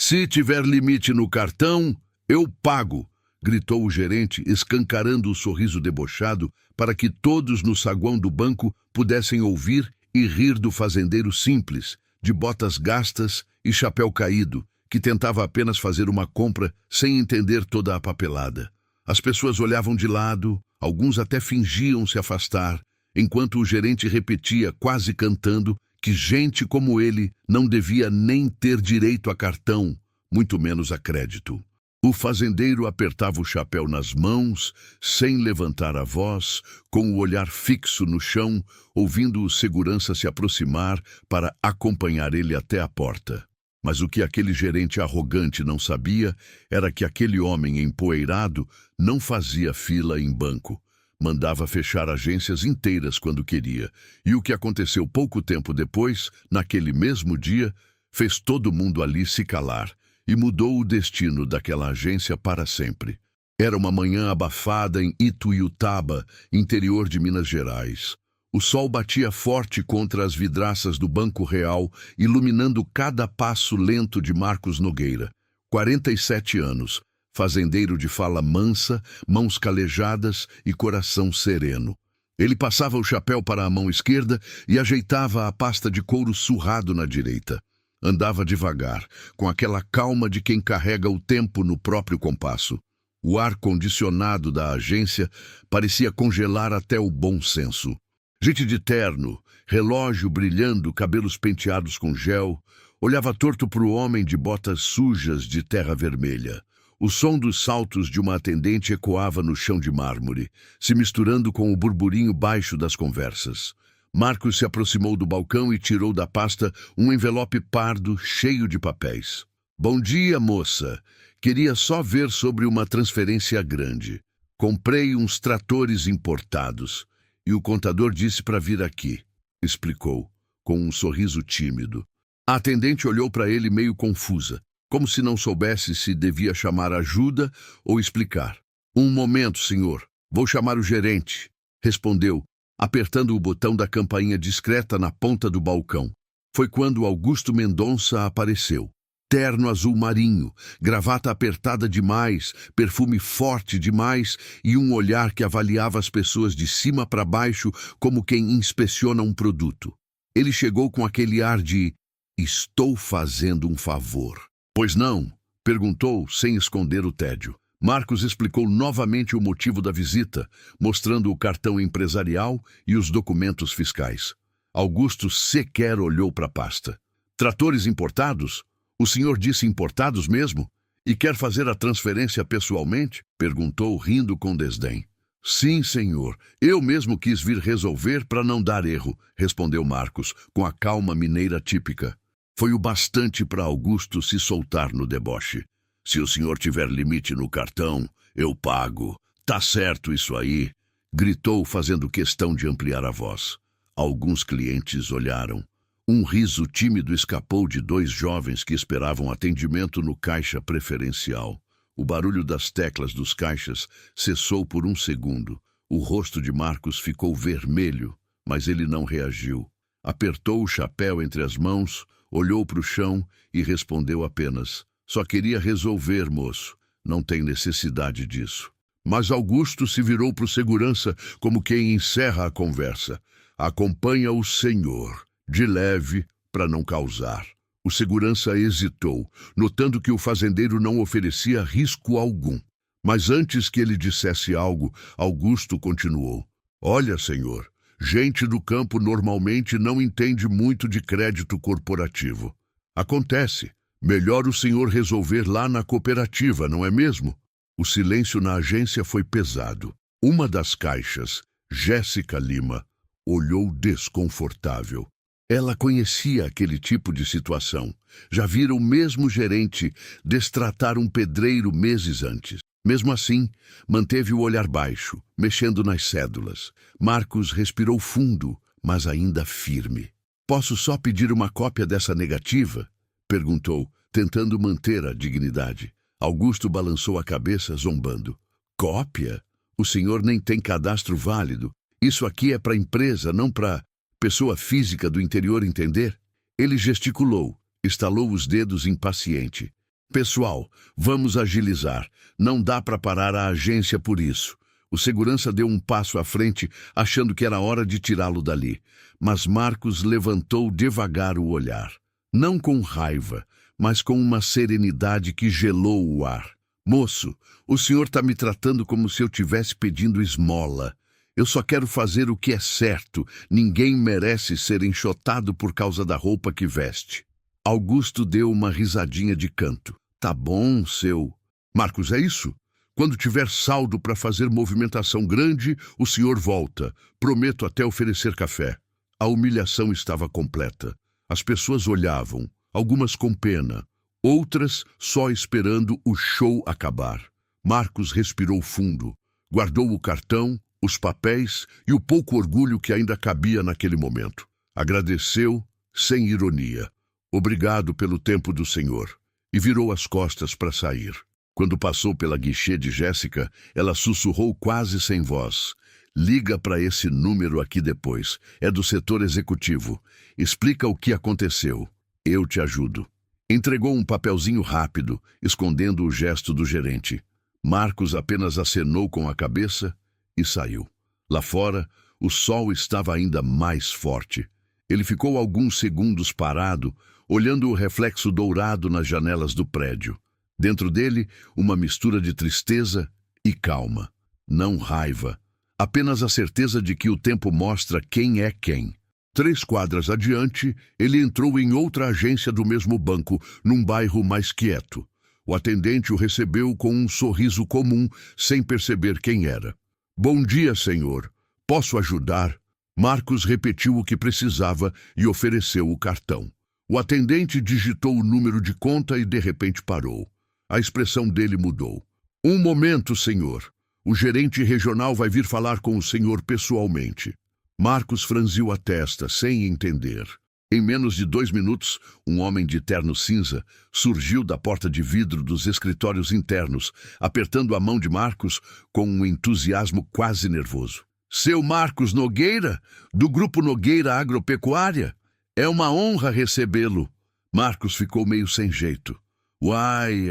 Se tiver limite no cartão, eu pago, gritou o gerente, escancarando o sorriso debochado para que todos no saguão do banco pudessem ouvir e rir do fazendeiro simples, de botas gastas e chapéu caído, que tentava apenas fazer uma compra sem entender toda a papelada. As pessoas olhavam de lado, alguns até fingiam se afastar, enquanto o gerente repetia, quase cantando, que gente como ele não devia nem ter direito a cartão, muito menos a crédito. O fazendeiro apertava o chapéu nas mãos, sem levantar a voz, com o olhar fixo no chão, ouvindo o segurança se aproximar para acompanhar ele até a porta. Mas o que aquele gerente arrogante não sabia era que aquele homem empoeirado não fazia fila em banco. Mandava fechar agências inteiras quando queria. E o que aconteceu pouco tempo depois, naquele mesmo dia, fez todo mundo ali se calar e mudou o destino daquela agência para sempre. Era uma manhã abafada em Ituiutaba, interior de Minas Gerais. O sol batia forte contra as vidraças do Banco Real, iluminando cada passo lento de Marcos Nogueira. 47 anos, fazendeiro de fala mansa, mãos calejadas e coração sereno. Ele passava o chapéu para a mão esquerda e ajeitava a pasta de couro surrado na direita. Andava devagar, com aquela calma de quem carrega o tempo no próprio compasso. O ar-condicionado da agência parecia congelar até o bom senso. Gente de terno, relógio brilhando, cabelos penteados com gel, olhava torto para o homem de botas sujas de terra vermelha. O som dos saltos de uma atendente ecoava no chão de mármore, se misturando com o burburinho baixo das conversas. Marcos se aproximou do balcão e tirou da pasta um envelope pardo cheio de papéis. Bom dia, moça. Queria só ver sobre uma transferência grande. Comprei uns tratores importados. E o contador disse para vir aqui, explicou, com um sorriso tímido. A atendente olhou para ele meio confusa, como se não soubesse se devia chamar ajuda ou explicar. Um momento, senhor. Vou chamar o gerente, respondeu, apertando o botão da campainha discreta na ponta do balcão. Foi quando Augusto Mendonça apareceu. Terno azul marinho, gravata apertada demais, perfume forte demais e um olhar que avaliava as pessoas de cima para baixo como quem inspeciona um produto. Ele chegou com aquele ar de "estou fazendo um favor". Pois não? Perguntou, sem esconder o tédio. Marcos explicou novamente o motivo da visita, mostrando o cartão empresarial e os documentos fiscais. Augusto sequer olhou para a pasta. Tratores importados? O senhor disse importados mesmo? E quer fazer a transferência pessoalmente? Perguntou, rindo com desdém. Sim, senhor. Eu mesmo quis vir resolver para não dar erro, respondeu Marcos, com a calma mineira típica. Foi o bastante para Augusto se soltar no deboche. Se o senhor tiver limite no cartão, eu pago. Tá certo isso aí, gritou, fazendo questão de ampliar a voz. Alguns clientes olharam. Um riso tímido escapou de dois jovens que esperavam atendimento no caixa preferencial. O barulho das teclas dos caixas cessou por um segundo. O rosto de Marcos ficou vermelho, mas ele não reagiu. Apertou o chapéu entre as mãos, olhou para o chão e respondeu apenas: "Só queria resolver, moço. Não tem necessidade disso." Mas Augusto se virou para o segurança como quem encerra a conversa. "Acompanha o senhor. De leve, para não causar." O segurança hesitou, notando que o fazendeiro não oferecia risco algum. Mas antes que ele dissesse algo, Augusto continuou. "Olha, senhor, gente do campo normalmente não entende muito de crédito corporativo. Acontece. Melhor o senhor resolver lá na cooperativa, não é mesmo?" O silêncio na agência foi pesado. Uma das caixas, Jéssica Lima, olhou desconfortável. Ela conhecia aquele tipo de situação. Já vira o mesmo gerente destratar um pedreiro meses antes. Mesmo assim, manteve o olhar baixo, mexendo nas cédulas. Marcos respirou fundo, mas ainda firme. "Posso só pedir uma cópia dessa negativa?" perguntou, tentando manter a dignidade. Augusto balançou a cabeça, zombando. "Cópia? O senhor nem tem cadastro válido. Isso aqui é para empresa, não para pessoa física do interior entender?" Ele gesticulou, estalou os dedos impaciente. Pessoal, vamos agilizar. Não dá para parar a agência por isso. O segurança deu um passo à frente, achando que era hora de tirá-lo dali. Mas Marcos levantou devagar o olhar. Não com raiva, mas com uma serenidade que gelou o ar. Moço, o senhor está me tratando como se eu estivesse pedindo esmola. Eu só quero fazer o que é certo. Ninguém merece ser enxotado por causa da roupa que veste. Augusto deu uma risadinha de canto. Tá bom, seu... Marcos, é isso? Quando tiver saldo para fazer movimentação grande, o senhor volta. Prometo até oferecer café. A humilhação estava completa. As pessoas olhavam, algumas com pena, outras só esperando o show acabar. Marcos respirou fundo, guardou o cartão, os papéis e o pouco orgulho que ainda cabia naquele momento. Agradeceu, sem ironia. Obrigado pelo tempo do senhor. E virou as costas para sair. Quando passou pela guichê de Jéssica, ela sussurrou quase sem voz. Liga para esse número aqui depois. É do setor executivo. Explica o que aconteceu. Eu te ajudo. Entregou um papelzinho rápido, escondendo o gesto do gerente. Marcos apenas acenou com a cabeça e saiu. Lá fora, o sol estava ainda mais forte. Ele ficou alguns segundos parado, olhando o reflexo dourado nas janelas do prédio. Dentro dele, uma mistura de tristeza e calma. Não raiva. Apenas a certeza de que o tempo mostra quem é quem. 3 quadras adiante, ele entrou em outra agência do mesmo banco, num bairro mais quieto. O atendente o recebeu com um sorriso comum, sem perceber quem era. Bom dia, senhor. Posso ajudar? Marcos repetiu o que precisava e ofereceu o cartão. O atendente digitou o número de conta e de repente parou. A expressão dele mudou. Um momento, senhor. O gerente regional vai vir falar com o senhor pessoalmente. Marcos franziu a testa, sem entender. Em menos de 2 minutos, um homem de terno cinza surgiu da porta de vidro dos escritórios internos, apertando a mão de Marcos com um entusiasmo quase nervoso. Seu Marcos Nogueira, do Grupo Nogueira Agropecuária? É uma honra recebê-lo. Marcos ficou meio sem jeito. Uai,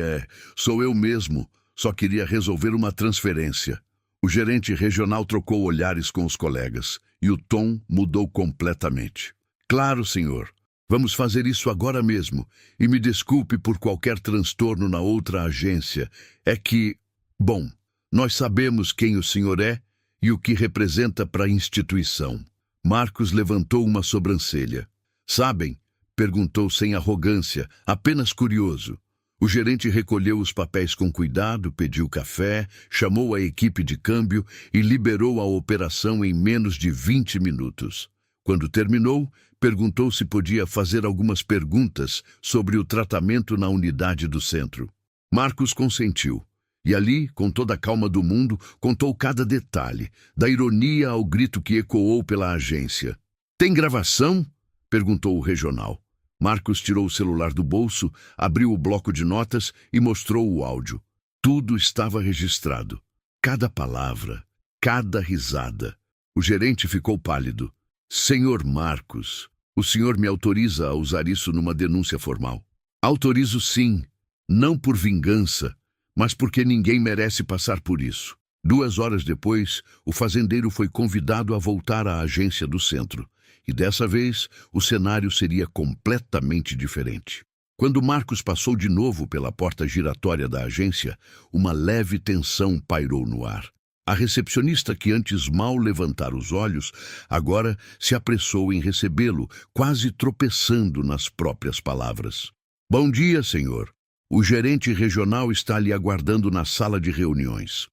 sou eu mesmo. Só queria resolver uma transferência. O gerente regional trocou olhares com os colegas e o tom mudou completamente. Claro, senhor. Vamos fazer isso agora mesmo. E me desculpe por qualquer transtorno na outra agência. É que, bom, nós sabemos quem o senhor é e o que representa para a instituição. Marcos levantou uma sobrancelha. Sabem? Perguntou sem arrogância, apenas curioso. O gerente recolheu os papéis com cuidado, pediu café, chamou a equipe de câmbio e liberou a operação em menos de 20 minutos. Quando terminou, perguntou se podia fazer algumas perguntas sobre o tratamento na unidade do centro. Marcos consentiu. E ali, com toda a calma do mundo, contou cada detalhe, da ironia ao grito que ecoou pela agência. Tem gravação? Perguntou o regional. Marcos tirou o celular do bolso, abriu o bloco de notas e mostrou o áudio. Tudo estava registrado. Cada palavra, cada risada. O gerente ficou pálido. Senhor Marcos, o senhor me autoriza a usar isso numa denúncia formal? Autorizo sim, não por vingança, mas porque ninguém merece passar por isso. 2 horas depois, o fazendeiro foi convidado a voltar à agência do centro. E dessa vez, o cenário seria completamente diferente. Quando Marcos passou de novo pela porta giratória da agência, uma leve tensão pairou no ar. A recepcionista, que antes mal levantara os olhos, agora se apressou em recebê-lo, quase tropeçando nas próprias palavras. Bom dia, senhor. O gerente regional está lhe aguardando na sala de reuniões.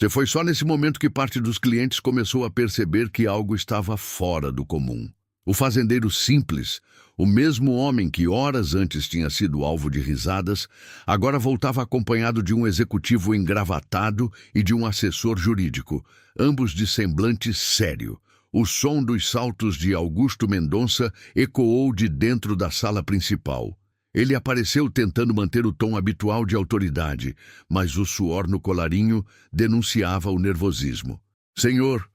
Foi só nesse momento que parte dos clientes começou a perceber que algo estava fora do comum. O fazendeiro simples, o mesmo homem que horas antes tinha sido alvo de risadas, agora voltava acompanhado de um executivo engravatado e de um assessor jurídico, ambos de semblante sério. O som dos saltos de Augusto Mendonça ecoou de dentro da sala principal. Ele apareceu tentando manter o tom habitual de autoridade, mas o suor no colarinho denunciava o nervosismo. Senhor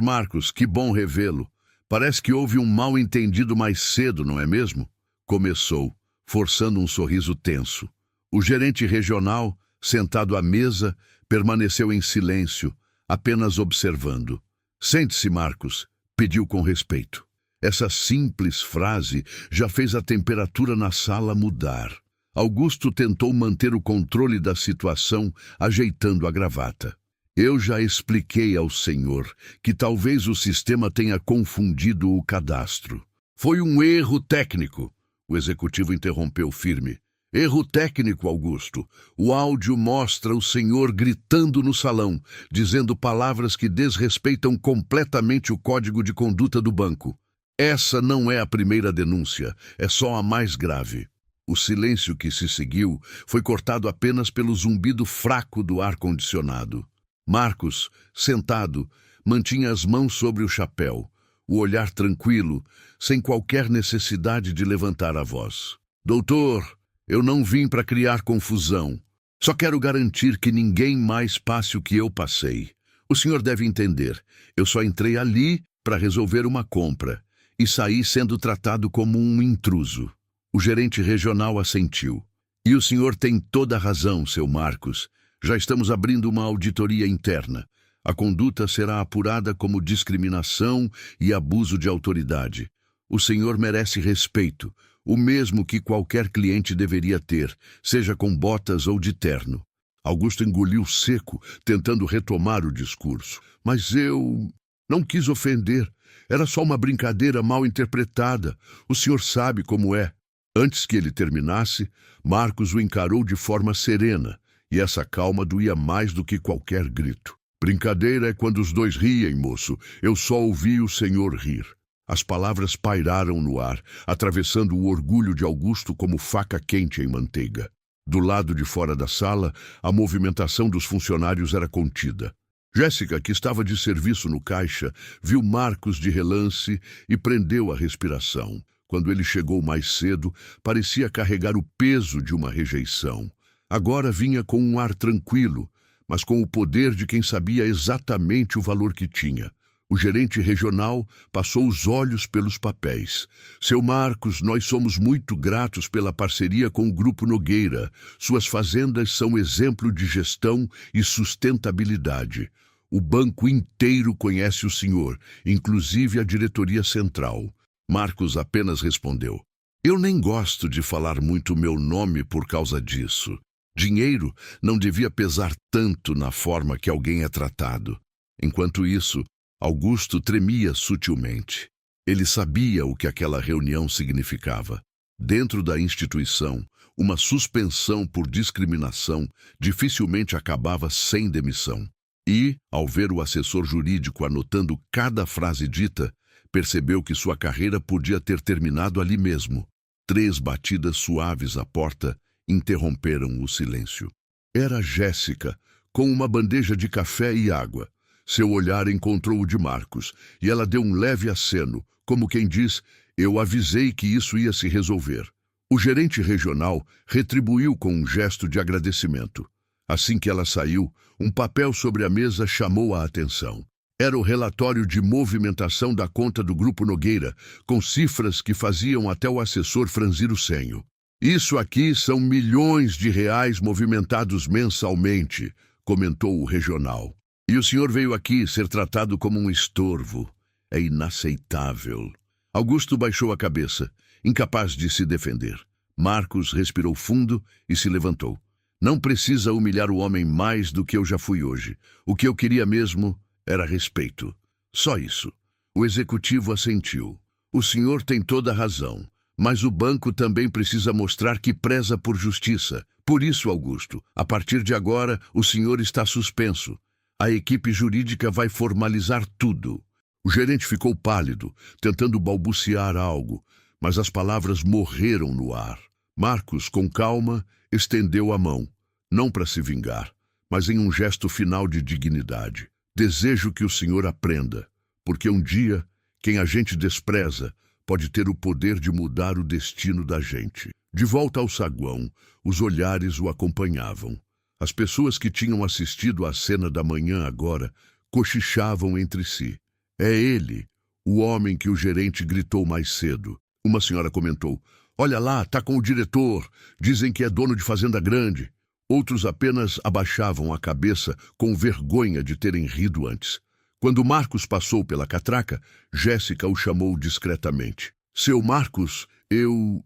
Marcos, que bom revê-lo. Parece que houve um mal-entendido mais cedo, não é mesmo? Começou, forçando um sorriso tenso. O gerente regional, sentado à mesa, permaneceu em silêncio, apenas observando. Sente-se, Marcos, pediu com respeito. Essa simples frase já fez a temperatura na sala mudar. Augusto tentou manter o controle da situação, ajeitando a gravata. Eu já expliquei ao senhor que talvez o sistema tenha confundido o cadastro. Foi um erro técnico. O executivo interrompeu firme. Erro técnico, Augusto. O áudio mostra o senhor gritando no salão, dizendo palavras que desrespeitam completamente o código de conduta do banco. Essa não é a primeira denúncia, é só a mais grave. O silêncio que se seguiu foi cortado apenas pelo zumbido fraco do ar-condicionado. Marcos, sentado, mantinha as mãos sobre o chapéu, o olhar tranquilo, sem qualquer necessidade de levantar a voz. Doutor, eu não vim para criar confusão. Só quero garantir que ninguém mais passe o que eu passei. O senhor deve entender, eu só entrei ali para resolver uma compra e saí sendo tratado como um intruso. O gerente regional assentiu. E o senhor tem toda a razão, seu Marcos. Já estamos abrindo uma auditoria interna. A conduta será apurada como discriminação e abuso de autoridade. O senhor merece respeito, o mesmo que qualquer cliente deveria ter, seja com botas ou de terno. Augusto engoliu seco, tentando retomar o discurso. Mas eu não quis ofender. Era só uma brincadeira mal interpretada. O senhor sabe como é. Antes que ele terminasse, Marcos o encarou de forma serena, e essa calma doía mais do que qualquer grito. Brincadeira é quando os dois riem, moço. Eu só ouvi o senhor rir. As palavras pairaram no ar, atravessando o orgulho de Augusto como faca quente em manteiga. Do lado de fora da sala, a movimentação dos funcionários era contida. Jéssica, que estava de serviço no caixa, viu Marcos de relance e prendeu a respiração. Quando ele chegou mais cedo, parecia carregar o peso de uma rejeição. Agora vinha com um ar tranquilo, mas com o poder de quem sabia exatamente o valor que tinha. O gerente regional passou os olhos pelos papéis. Seu Marcos, nós somos muito gratos pela parceria com o Grupo Nogueira. Suas fazendas são exemplo de gestão e sustentabilidade. O banco inteiro conhece o senhor, inclusive a diretoria central. Marcos apenas respondeu. Eu nem gosto de falar muito meu nome por causa disso. Dinheiro não devia pesar tanto na forma que alguém é tratado. Enquanto isso, Augusto tremia sutilmente. Ele sabia o que aquela reunião significava. Dentro da instituição, uma suspensão por discriminação dificilmente acabava sem demissão. E, ao ver o assessor jurídico anotando cada frase dita, percebeu que sua carreira podia ter terminado ali mesmo. 3 batidas suaves à porta interromperam o silêncio. Era Jéssica, com uma bandeja de café e água. Seu olhar encontrou o de Marcos, e ela deu um leve aceno, como quem diz, eu avisei que isso ia se resolver. O gerente regional retribuiu com um gesto de agradecimento. Assim que ela saiu, um papel sobre a mesa chamou a atenção. Era o relatório de movimentação da conta do Grupo Nogueira, com cifras que faziam até o assessor franzir o senho. Isso aqui são milhões de reais movimentados mensalmente, comentou o regional. E o senhor veio aqui ser tratado como um estorvo. É inaceitável. Augusto baixou a cabeça, incapaz de se defender. Marcos respirou fundo e se levantou. Não precisa humilhar o homem mais do que eu já fui hoje. O que eu queria mesmo era respeito. Só isso. O executivo assentiu. O senhor tem toda a razão, mas o banco também precisa mostrar que preza por justiça. Por isso, Augusto, a partir de agora, o senhor está suspenso. A equipe jurídica vai formalizar tudo. O gerente ficou pálido, tentando balbuciar algo, mas as palavras morreram no ar. Marcos, com calma, estendeu a mão, não para se vingar, mas em um gesto final de dignidade. Desejo que o senhor aprenda, porque um dia, quem a gente despreza pode ter o poder de mudar o destino da gente. De volta ao saguão, os olhares o acompanhavam. As pessoas que tinham assistido à cena da manhã agora cochichavam entre si. É ele, o homem que o gerente gritou mais cedo. Uma senhora comentou, Olha lá, tá com o diretor. Dizem que é dono de fazenda grande. Outros apenas abaixavam a cabeça com vergonha de terem rido antes. Quando Marcos passou pela catraca, Jéssica o chamou discretamente. Seu Marcos, eu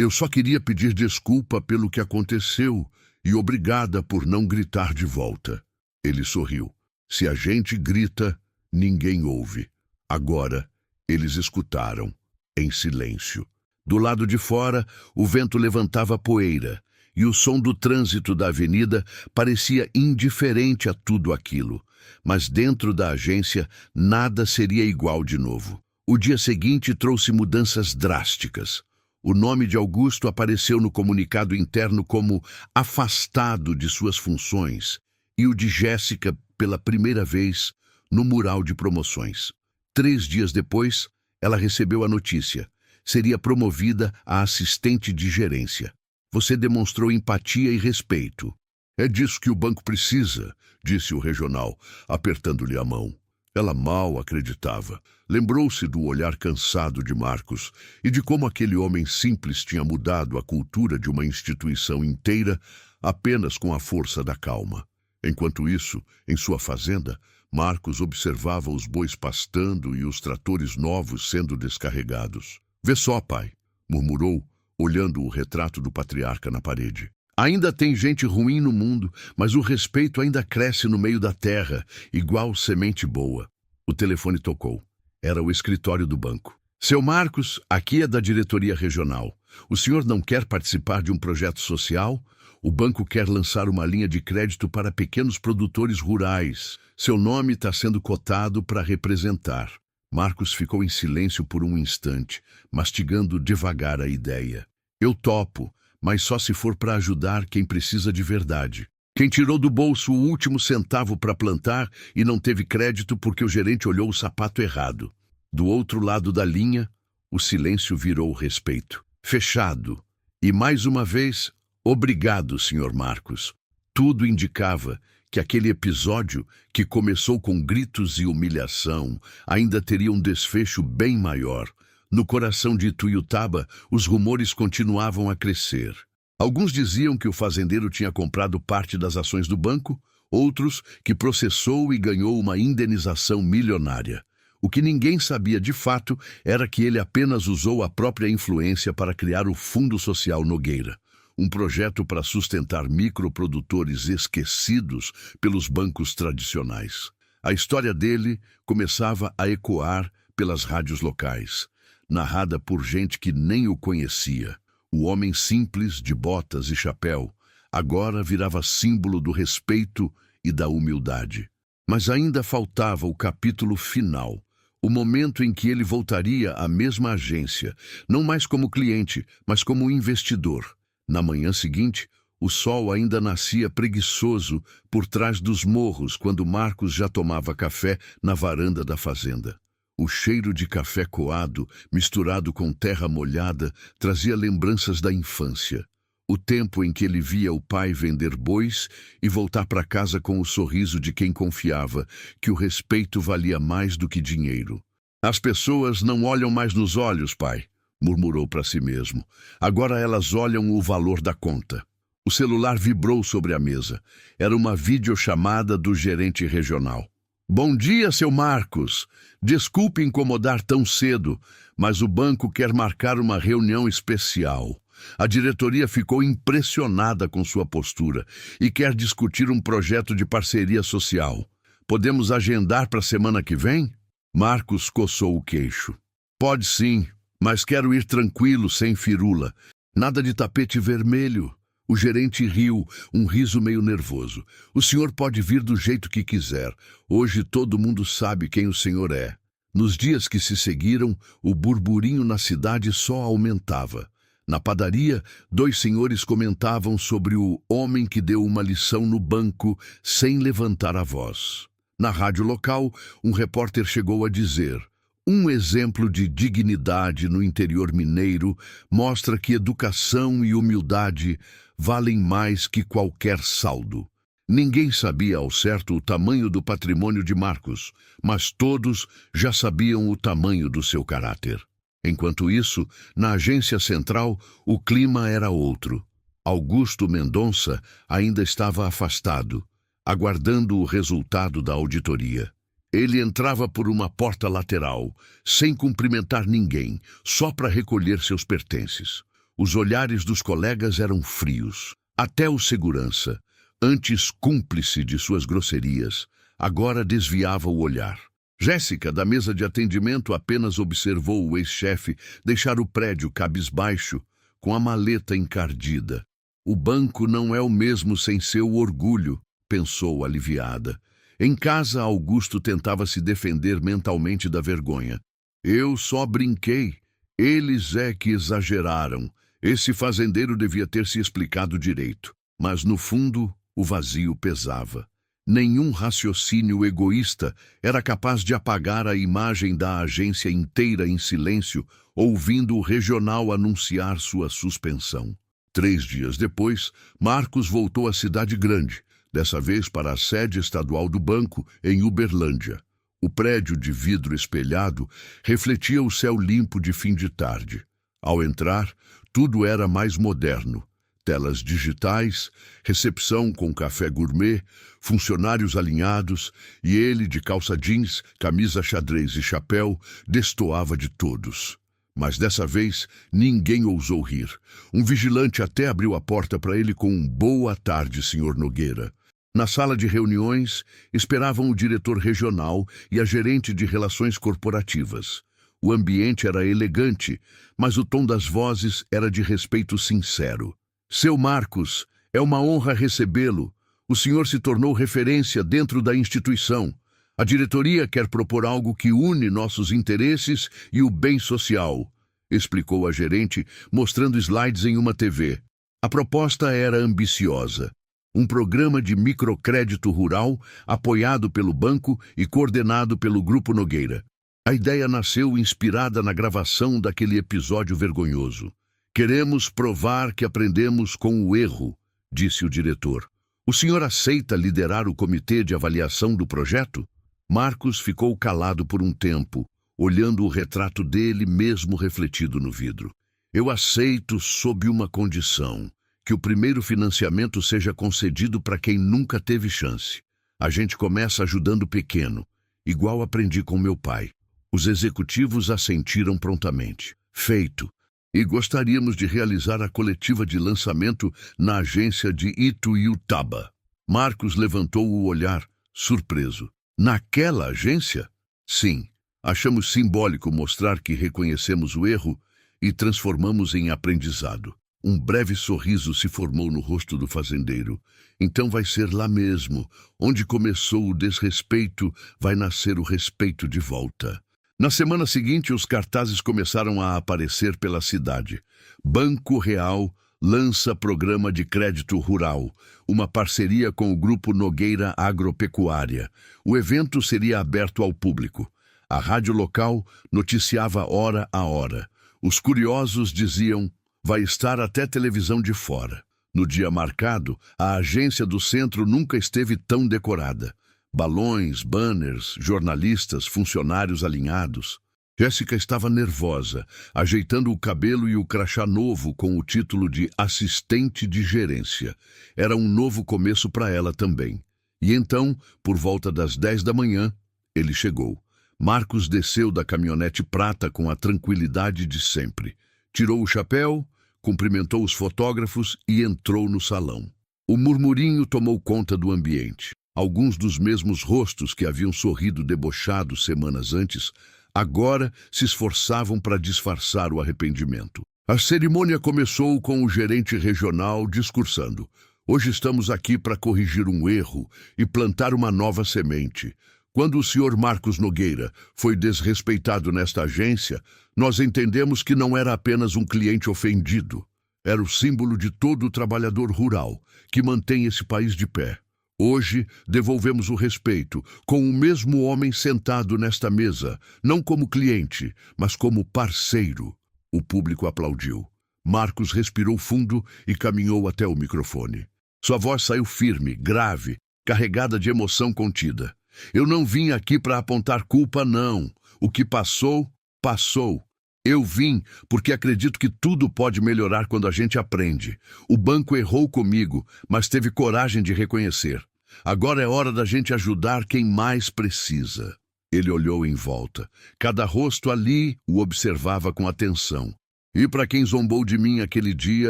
só queria pedir desculpa pelo que aconteceu e obrigada por não gritar de volta. Ele sorriu. Se a gente grita, ninguém ouve. Agora, eles escutaram, em silêncio. Do lado de fora, o vento levantava poeira, e o som do trânsito da avenida parecia indiferente a tudo aquilo. Mas dentro da agência, nada seria igual de novo. O dia seguinte trouxe mudanças drásticas. O nome de Augusto apareceu no comunicado interno como afastado de suas funções, e o de Jéssica, pela primeira vez, no mural de promoções. 3 dias depois, ela recebeu a notícia. Seria promovida a assistente de gerência. Você demonstrou empatia e respeito. É disso que o banco precisa, disse o regional, apertando-lhe a mão. Ela mal acreditava. Lembrou-se do olhar cansado de Marcos e de como aquele homem simples tinha mudado a cultura de uma instituição inteira apenas com a força da calma. Enquanto isso, em sua fazenda, Marcos observava os bois pastando e os tratores novos sendo descarregados. Vê só, pai, murmurou, olhando o retrato do patriarca na parede. Ainda tem gente ruim no mundo, mas o respeito ainda cresce no meio da terra, igual semente boa. O telefone tocou. Era o escritório do banco. Seu Marcos, aqui é da diretoria regional. O senhor não quer participar de um projeto social? O banco quer lançar uma linha de crédito para pequenos produtores rurais. Seu nome está sendo cotado para representar. Marcos ficou em silêncio por um instante, mastigando devagar a ideia. Eu topo, mas só se for para ajudar quem precisa de verdade. Quem tirou do bolso o último centavo para plantar e não teve crédito porque o gerente olhou o sapato errado. Do outro lado da linha, o silêncio virou respeito. Fechado. E mais uma vez, obrigado, Sr. Marcos. Tudo indicava que aquele episódio, que começou com gritos e humilhação, ainda teria um desfecho bem maior. No coração de Ituiutaba, os rumores continuavam a crescer. Alguns diziam que o fazendeiro tinha comprado parte das ações do banco, outros que processou e ganhou uma indenização milionária. O que ninguém sabia de fato era que ele apenas usou a própria influência para criar o Fundo Social Nogueira, um projeto para sustentar microprodutores esquecidos pelos bancos tradicionais. A história dele começava a ecoar pelas rádios locais, narrada por gente que nem o conhecia. O homem simples, de botas e chapéu, agora virava símbolo do respeito e da humildade. Mas ainda faltava o capítulo final, o momento em que ele voltaria à mesma agência, não mais como cliente, mas como investidor. Na manhã seguinte, o sol ainda nascia preguiçoso por trás dos morros quando Marcos já tomava café na varanda da fazenda. O cheiro de café coado, misturado com terra molhada, trazia lembranças da infância. O tempo em que ele via o pai vender bois e voltar para casa com o sorriso de quem confiava que o respeito valia mais do que dinheiro. As pessoas não olham mais nos olhos, pai, murmurou para si mesmo. Agora elas olham o valor da conta. O celular vibrou sobre a mesa. Era uma videochamada do gerente regional. Bom dia, seu Marcos. Desculpe incomodar tão cedo, mas o banco quer marcar uma reunião especial. A diretoria ficou impressionada com sua postura e quer discutir um projeto de parceria social. Podemos agendar para a semana que vem? Marcos coçou o queixo. Pode sim, mas quero ir tranquilo, sem firula. Nada de tapete vermelho. O gerente riu, um riso meio nervoso. O senhor pode vir do jeito que quiser. Hoje todo mundo sabe quem o senhor é. Nos dias que se seguiram, o burburinho na cidade só aumentava. Na padaria, 2 senhores comentavam sobre o homem que deu uma lição no banco sem levantar a voz. Na rádio local, um repórter chegou a dizer: um exemplo de dignidade no interior mineiro mostra que educação e humildade valem mais que qualquer saldo. Ninguém sabia ao certo o tamanho do patrimônio de Marcos, mas todos já sabiam o tamanho do seu caráter. Enquanto isso, na agência central, o clima era outro. Augusto Mendonça ainda estava afastado, aguardando o resultado da auditoria. Ele entrava por uma porta lateral, sem cumprimentar ninguém, só para recolher seus pertences. Os olhares dos colegas eram frios. Até o segurança, antes cúmplice de suas grosserias, agora desviava o olhar. Jéssica, da mesa de atendimento, apenas observou o ex-chefe deixar o prédio cabisbaixo, com a maleta encardida. O banco não é o mesmo sem seu orgulho, pensou aliviada. Em casa, Augusto tentava se defender mentalmente da vergonha. Eu só brinquei. Eles é que exageraram. Esse fazendeiro devia ter se explicado direito. Mas, no fundo, o vazio pesava. Nenhum raciocínio egoísta era capaz de apagar a imagem da agência inteira em silêncio, ouvindo o regional anunciar sua suspensão. 3 dias depois, Marcos voltou à cidade grande, dessa vez para a sede estadual do banco, em Uberlândia. O prédio de vidro espelhado refletia o céu limpo de fim de tarde. Ao entrar, tudo era mais moderno. Telas digitais, recepção com café gourmet, funcionários alinhados, e ele, de calça jeans, camisa xadrez e chapéu, destoava de todos. Mas dessa vez, ninguém ousou rir. Um vigilante até abriu a porta para ele com um "Boa tarde, Sr. Nogueira". Na sala de reuniões, esperavam o diretor regional e a gerente de relações corporativas. O ambiente era elegante, mas o tom das vozes era de respeito sincero. Seu Marcos, é uma honra recebê-lo. O senhor se tornou referência dentro da instituição. A diretoria quer propor algo que une nossos interesses e o bem social, explicou a gerente, mostrando slides em uma TV. A proposta era ambiciosa. Um programa de microcrédito rural apoiado pelo banco e coordenado pelo Grupo Nogueira. A ideia nasceu inspirada na gravação daquele episódio vergonhoso. Queremos provar que aprendemos com o erro, disse o diretor. O senhor aceita liderar o comitê de avaliação do projeto? Marcos ficou calado por um tempo, olhando o retrato dele mesmo refletido no vidro. Eu aceito sob uma condição, que o primeiro financiamento seja concedido para quem nunca teve chance. A gente começa ajudando pequeno, igual aprendi com meu pai. Os executivos assentiram prontamente. Feito. E gostaríamos de realizar a coletiva de lançamento na agência de Ituiutaba. Marcos levantou o olhar, surpreso. Naquela agência? Sim. Achamos simbólico mostrar que reconhecemos o erro e transformamos em aprendizado. Um breve sorriso se formou no rosto do fazendeiro. Então vai ser lá mesmo. Onde começou o desrespeito, vai nascer o respeito de volta. Na semana seguinte, os cartazes começaram a aparecer pela cidade. Banco Real lança programa de crédito rural, uma parceria com o Grupo Nogueira Agropecuária. O evento seria aberto ao público. A rádio local noticiava hora a hora. Os curiosos diziam, vai estar até televisão de fora. No dia marcado, a agência do centro nunca esteve tão decorada. Balões, banners, jornalistas, funcionários alinhados. Jéssica estava nervosa, ajeitando o cabelo e o crachá novo com o título de assistente de gerência. Era um novo começo para ela também. E então, por volta das 10 da manhã, ele chegou. Marcos desceu da caminhonete prata com a tranquilidade de sempre. Tirou o chapéu, cumprimentou os fotógrafos e entrou no salão. O murmurinho tomou conta do ambiente. Alguns dos mesmos rostos que haviam sorrido debochado semanas antes, agora se esforçavam para disfarçar o arrependimento. A cerimônia começou com o gerente regional discursando. Hoje estamos aqui para corrigir um erro e plantar uma nova semente. Quando o senhor Marcos Nogueira foi desrespeitado nesta agência, nós entendemos que não era apenas um cliente ofendido. Era o símbolo de todo o trabalhador rural que mantém esse país de pé. Hoje, devolvemos o respeito, com o mesmo homem sentado nesta mesa, não como cliente, mas como parceiro. O público aplaudiu. Marcos respirou fundo e caminhou até o microfone. Sua voz saiu firme, grave, carregada de emoção contida. Eu não vim aqui para apontar culpa, não. O que passou, passou. Eu vim porque acredito que tudo pode melhorar quando a gente aprende. O banco errou comigo, mas teve coragem de reconhecer. Agora é hora da gente ajudar quem mais precisa. Ele olhou em volta. Cada rosto ali o observava com atenção. E para quem zombou de mim aquele dia,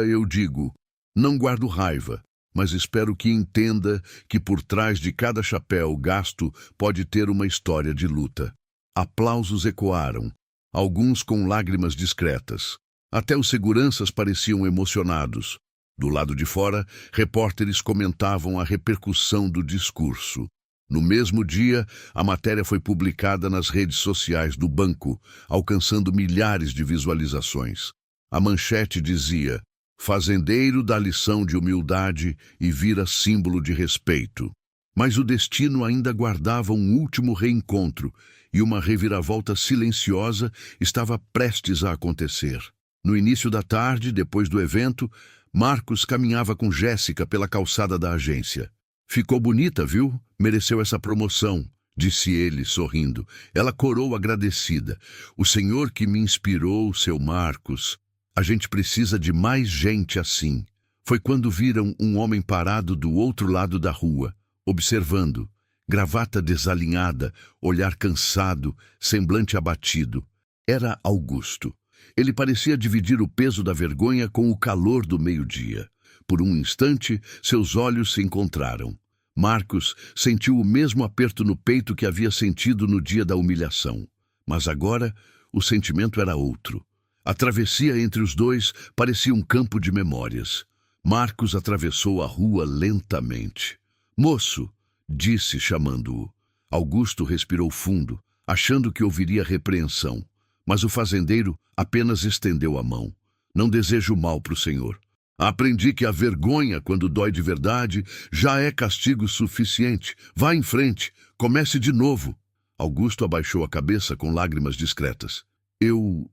eu digo: não guardo raiva, mas espero que entenda que por trás de cada chapéu gasto pode ter uma história de luta. Aplausos ecoaram, alguns com lágrimas discretas. Até os seguranças pareciam emocionados. Do lado de fora, repórteres comentavam a repercussão do discurso. No mesmo dia, a matéria foi publicada nas redes sociais do banco, alcançando milhares de visualizações. A manchete dizia: fazendeiro dá lição de humildade e vira símbolo de respeito. Mas o destino ainda guardava um último reencontro, e uma reviravolta silenciosa estava prestes a acontecer. No início da tarde, depois do evento, Marcos caminhava com Jéssica pela calçada da agência. Ficou bonita, viu? Mereceu essa promoção, disse ele, sorrindo. Ela corou agradecida. O senhor que me inspirou, seu Marcos. A gente precisa de mais gente assim. Foi quando viram um homem parado do outro lado da rua, observando. Gravata desalinhada, olhar cansado, semblante abatido. Era Augusto. Ele parecia dividir o peso da vergonha com o calor do meio-dia. Por um instante, seus olhos se encontraram. Marcos sentiu o mesmo aperto no peito que havia sentido no dia da humilhação. Mas agora, o sentimento era outro. A travessia entre os dois parecia um campo de memórias. Marcos atravessou a rua lentamente. "Moço", disse, chamando-o. Augusto respirou fundo, achando que ouviria repreensão. Mas o fazendeiro apenas estendeu a mão. "Não desejo mal para o senhor. Aprendi que a vergonha, quando dói de verdade, já é castigo suficiente. Vá em frente, comece de novo." Augusto abaixou a cabeça com lágrimas discretas. Eu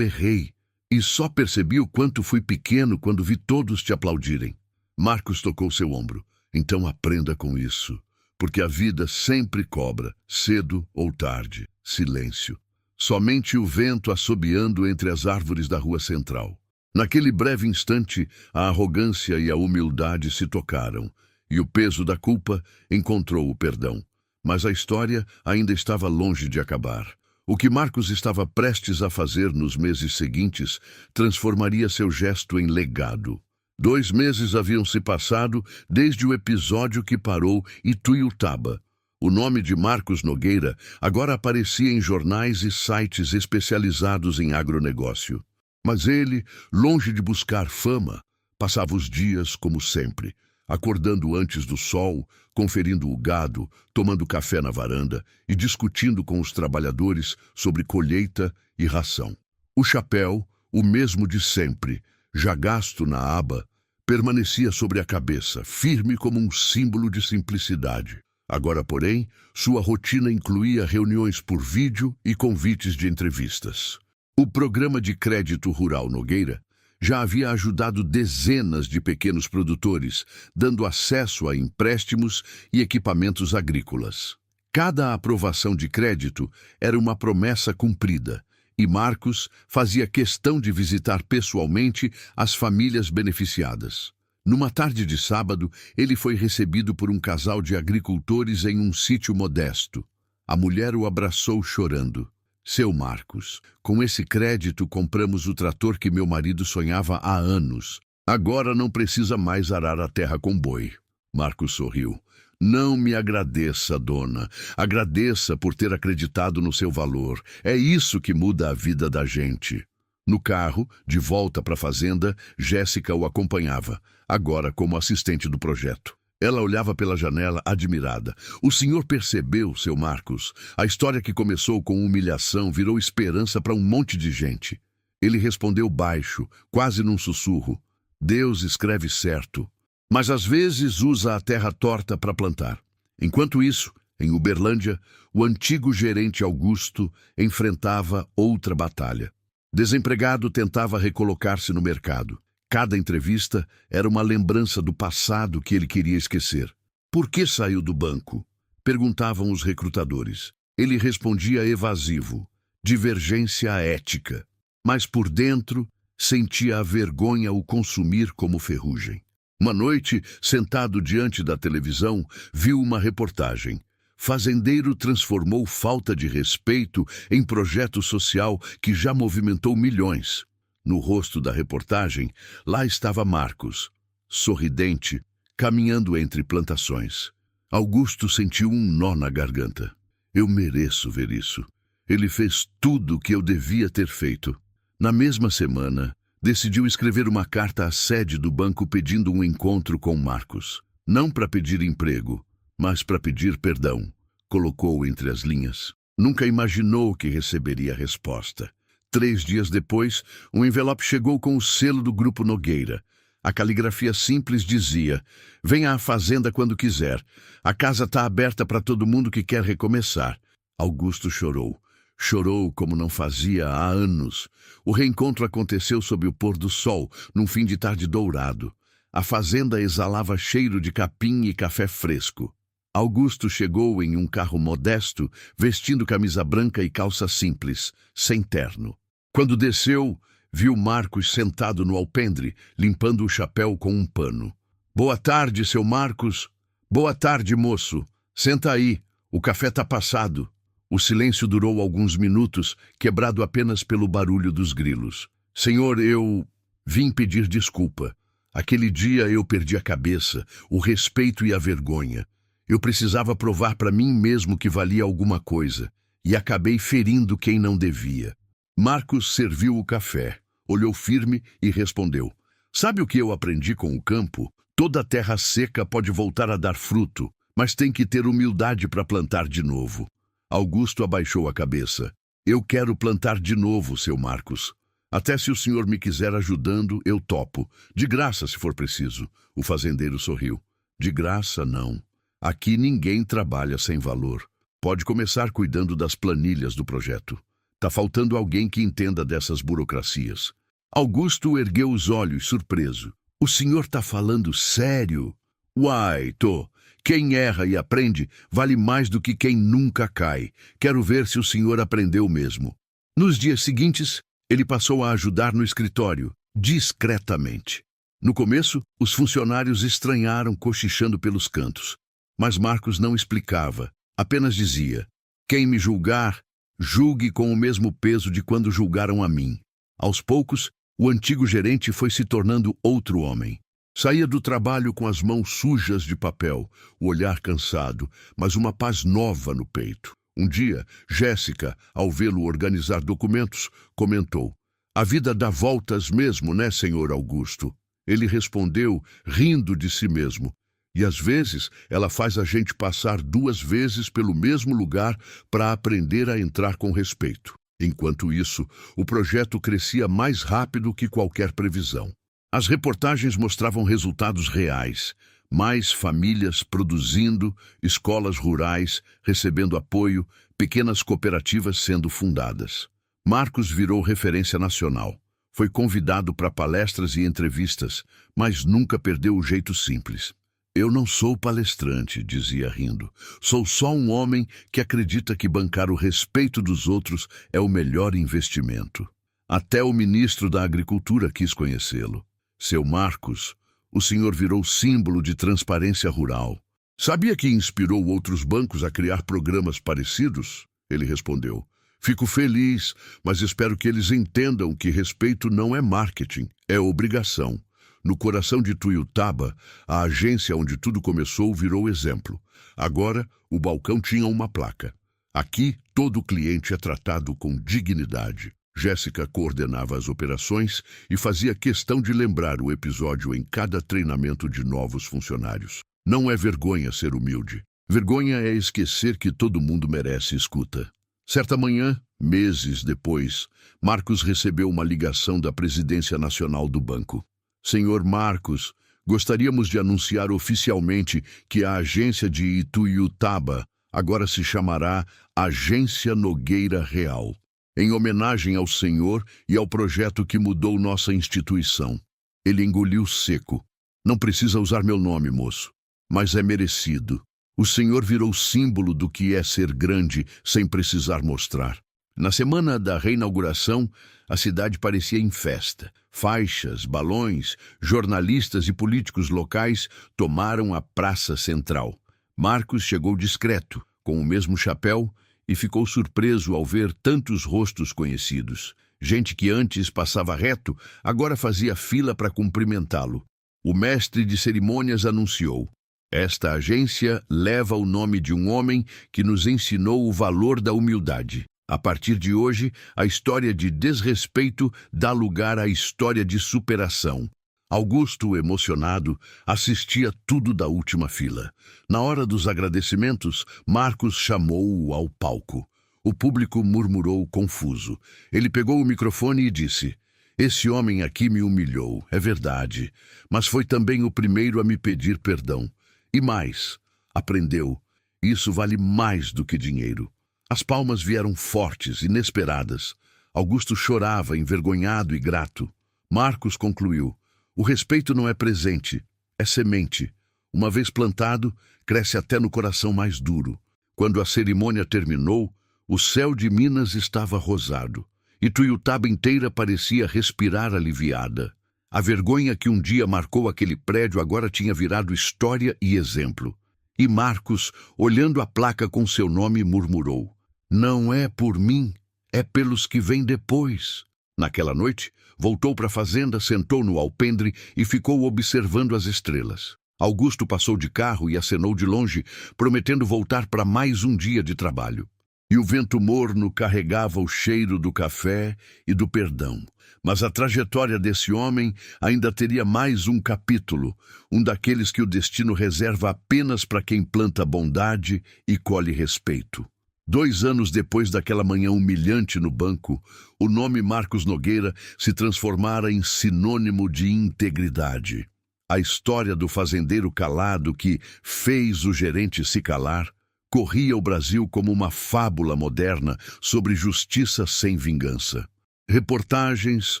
errei, e só percebi o quanto fui pequeno quando vi todos te aplaudirem." Marcos tocou seu ombro. "Então aprenda com isso, porque a vida sempre cobra, cedo ou tarde." Silêncio. Somente o vento assobiando entre as árvores da rua central. Naquele breve instante, a arrogância e a humildade se tocaram, e o peso da culpa encontrou o perdão. Mas a história ainda estava longe de acabar. O que Marcos estava prestes a fazer nos meses seguintes transformaria seu gesto em legado. 2 meses haviam se passado desde o episódio que parou Ituiutaba. O nome de Marcos Nogueira agora aparecia em jornais e sites especializados em agronegócio. Mas ele, longe de buscar fama, passava os dias como sempre, acordando antes do sol, conferindo o gado, tomando café na varanda e discutindo com os trabalhadores sobre colheita e ração. O chapéu, o mesmo de sempre, já gasto na aba, permanecia sobre a cabeça, firme como um símbolo de simplicidade. Agora, porém, sua rotina incluía reuniões por vídeo e convites de entrevistas. O programa de crédito rural Nogueira já havia ajudado dezenas de pequenos produtores, dando acesso a empréstimos e equipamentos agrícolas. Cada aprovação de crédito era uma promessa cumprida, e Marcos fazia questão de visitar pessoalmente as famílias beneficiadas. Numa tarde de sábado, ele foi recebido por um casal de agricultores em um sítio modesto. A mulher o abraçou chorando. "Seu Marcos, com esse crédito compramos o trator que meu marido sonhava há anos. Agora não precisa mais arar a terra com boi." Marcos sorriu. "Não me agradeça, dona. Agradeça por ter acreditado no seu valor. É isso que muda a vida da gente." No carro, de volta para a fazenda, Jéssica o acompanhava, agora como assistente do projeto. Ela olhava pela janela, admirada. "O senhor percebeu, seu Marcos? A história que começou com humilhação virou esperança para um monte de gente." Ele respondeu baixo, quase num sussurro. "Deus escreve certo, mas às vezes usa a terra torta para plantar." Enquanto isso, em Uberlândia, o antigo gerente Augusto enfrentava outra batalha. Desempregado, tentava recolocar-se no mercado. Cada entrevista era uma lembrança do passado que ele queria esquecer. "Por que saiu do banco?" perguntavam os recrutadores. Ele respondia evasivo: "Divergência ética." mas por dentro sentia a vergonha o consumir como ferrugem. Uma noite, sentado diante da televisão, viu uma reportagem. Fazendeiro transformou falta de respeito em projeto social que já movimentou milhões. No rosto da reportagem, lá estava Marcos, sorridente, caminhando entre plantações. Augusto sentiu um nó na garganta. Eu mereço ver isso. Ele fez tudo o que eu devia ter feito. Na mesma semana, decidiu escrever uma carta à sede do banco pedindo um encontro com Marcos. Não para pedir emprego, mas para pedir perdão. Colocou entre as linhas. Nunca imaginou que receberia a resposta. 3 dias depois, um envelope chegou com o selo do Grupo Nogueira. A caligrafia simples dizia: venha à fazenda quando quiser. A casa está aberta para todo mundo que quer recomeçar. Augusto chorou. Chorou como não fazia há anos. O reencontro aconteceu sob o pôr do sol, num fim de tarde dourado. A fazenda exalava cheiro de capim e café fresco. Augusto chegou em um carro modesto, vestindo camisa branca e calça simples, sem terno. Quando desceu, viu Marcos sentado no alpendre, limpando o chapéu com um pano. Boa tarde, seu Marcos. Boa tarde, moço. Senta aí, o café tá passado. O silêncio durou alguns minutos, quebrado apenas pelo barulho dos grilos. Senhor, eu vim pedir desculpa. Aquele dia eu perdi a cabeça, o respeito e a vergonha. Eu precisava provar para mim mesmo que valia alguma coisa, e acabei ferindo quem não devia. Marcos serviu o café, olhou firme e respondeu: sabe o que eu aprendi com o campo? Toda terra seca pode voltar a dar fruto, mas tem que ter humildade para plantar de novo. Augusto abaixou a cabeça. Eu quero plantar de novo, seu Marcos. Até se o senhor me quiser ajudando, eu topo. De graça, se for preciso. O fazendeiro sorriu. De graça, não. Aqui ninguém trabalha sem valor. Pode começar cuidando das planilhas do projeto. Tá faltando alguém que entenda dessas burocracias. Augusto ergueu os olhos, surpreso. O senhor tá falando sério? Uai, tô. Quem erra e aprende vale mais do que quem nunca cai. Quero ver se o senhor aprendeu mesmo. Nos dias seguintes, ele passou a ajudar no escritório, discretamente. No começo, os funcionários estranharam cochichando pelos cantos. Mas Marcos não explicava, apenas dizia: quem me julgar, julgue com o mesmo peso de quando julgaram a mim. Aos poucos, o antigo gerente foi se tornando outro homem. Saía do trabalho com as mãos sujas de papel, o olhar cansado, mas uma paz nova no peito. Um dia, Jéssica, ao vê-lo organizar documentos, comentou: a vida dá voltas mesmo, né, senhor Augusto? Ele respondeu, rindo de si mesmo: e às vezes ela faz a gente passar 2 vezes pelo mesmo lugar para aprender a entrar com respeito. Enquanto isso, o projeto crescia mais rápido que qualquer previsão. As reportagens mostravam resultados reais. Mais famílias produzindo, escolas rurais recebendo apoio, pequenas cooperativas sendo fundadas. Marcos virou referência nacional. Foi convidado para palestras e entrevistas, mas nunca perdeu o jeito simples. Eu não sou palestrante, dizia rindo. Sou só um homem que acredita que bancar o respeito dos outros é o melhor investimento. Até o ministro da Agricultura quis conhecê-lo. Seu Marcos, o senhor virou símbolo de transparência rural. Sabia que inspirou outros bancos a criar programas parecidos? Ele respondeu. Fico feliz, mas espero que eles entendam que respeito não é marketing, é obrigação. No coração de Tuiutaba, a agência onde tudo começou virou exemplo. Agora, o balcão tinha uma placa. Aqui, todo cliente é tratado com dignidade. Jéssica coordenava as operações e fazia questão de lembrar o episódio em cada treinamento de novos funcionários. Não é vergonha ser humilde. Vergonha é esquecer que todo mundo merece escuta. Certa manhã, meses depois, Marcos recebeu uma ligação da Presidência Nacional do Banco. Senhor Marcos, gostaríamos de anunciar oficialmente que a agência de Ituiutaba agora se chamará Agência Nogueira Real, em homenagem ao senhor e ao projeto que mudou nossa instituição. Ele engoliu seco. Não precisa usar meu nome, moço, mas é merecido. O senhor virou símbolo do que é ser grande sem precisar mostrar. Na semana da reinauguração, a cidade parecia em festa. Faixas, balões, jornalistas e políticos locais tomaram a praça central. Marcos chegou discreto, com o mesmo chapéu, e ficou surpreso ao ver tantos rostos conhecidos. Gente que antes passava reto, agora fazia fila para cumprimentá-lo. O mestre de cerimônias anunciou: "Esta agência leva o nome de um homem que nos ensinou o valor da humildade. A partir de hoje, a história de desrespeito dá lugar à história de superação." Augusto, emocionado, assistia tudo da última fila. Na hora dos agradecimentos, Marcos chamou-o ao palco. O público murmurou confuso. Ele pegou o microfone e disse: "Esse homem aqui me humilhou, é verdade, mas foi também o primeiro a me pedir perdão. E mais, aprendeu. Isso vale mais do que dinheiro." As palmas vieram fortes, inesperadas. Augusto chorava, envergonhado e grato. Marcos concluiu: "O respeito não é presente, é semente. Uma vez plantado, cresce até no coração mais duro." Quando a cerimônia terminou, o céu de Minas estava rosado, e Tuiutaba inteira parecia respirar aliviada. A vergonha que um dia marcou aquele prédio agora tinha virado história e exemplo. E Marcos, olhando a placa com seu nome, murmurou: "Não é por mim, é pelos que vêm depois." Naquela noite, voltou para a fazenda, sentou no alpendre e ficou observando as estrelas. Augusto passou de carro e acenou de longe, prometendo voltar para mais um dia de trabalho. E o vento morno carregava o cheiro do café e do perdão. Mas a trajetória desse homem ainda teria mais um capítulo, um daqueles que o destino reserva apenas para quem planta bondade e colhe respeito. 2 anos depois daquela manhã humilhante no banco, o nome Marcos Nogueira se transformara em sinônimo de integridade. A história do fazendeiro calado que fez o gerente se calar corria o Brasil como uma fábula moderna sobre justiça sem vingança. Reportagens,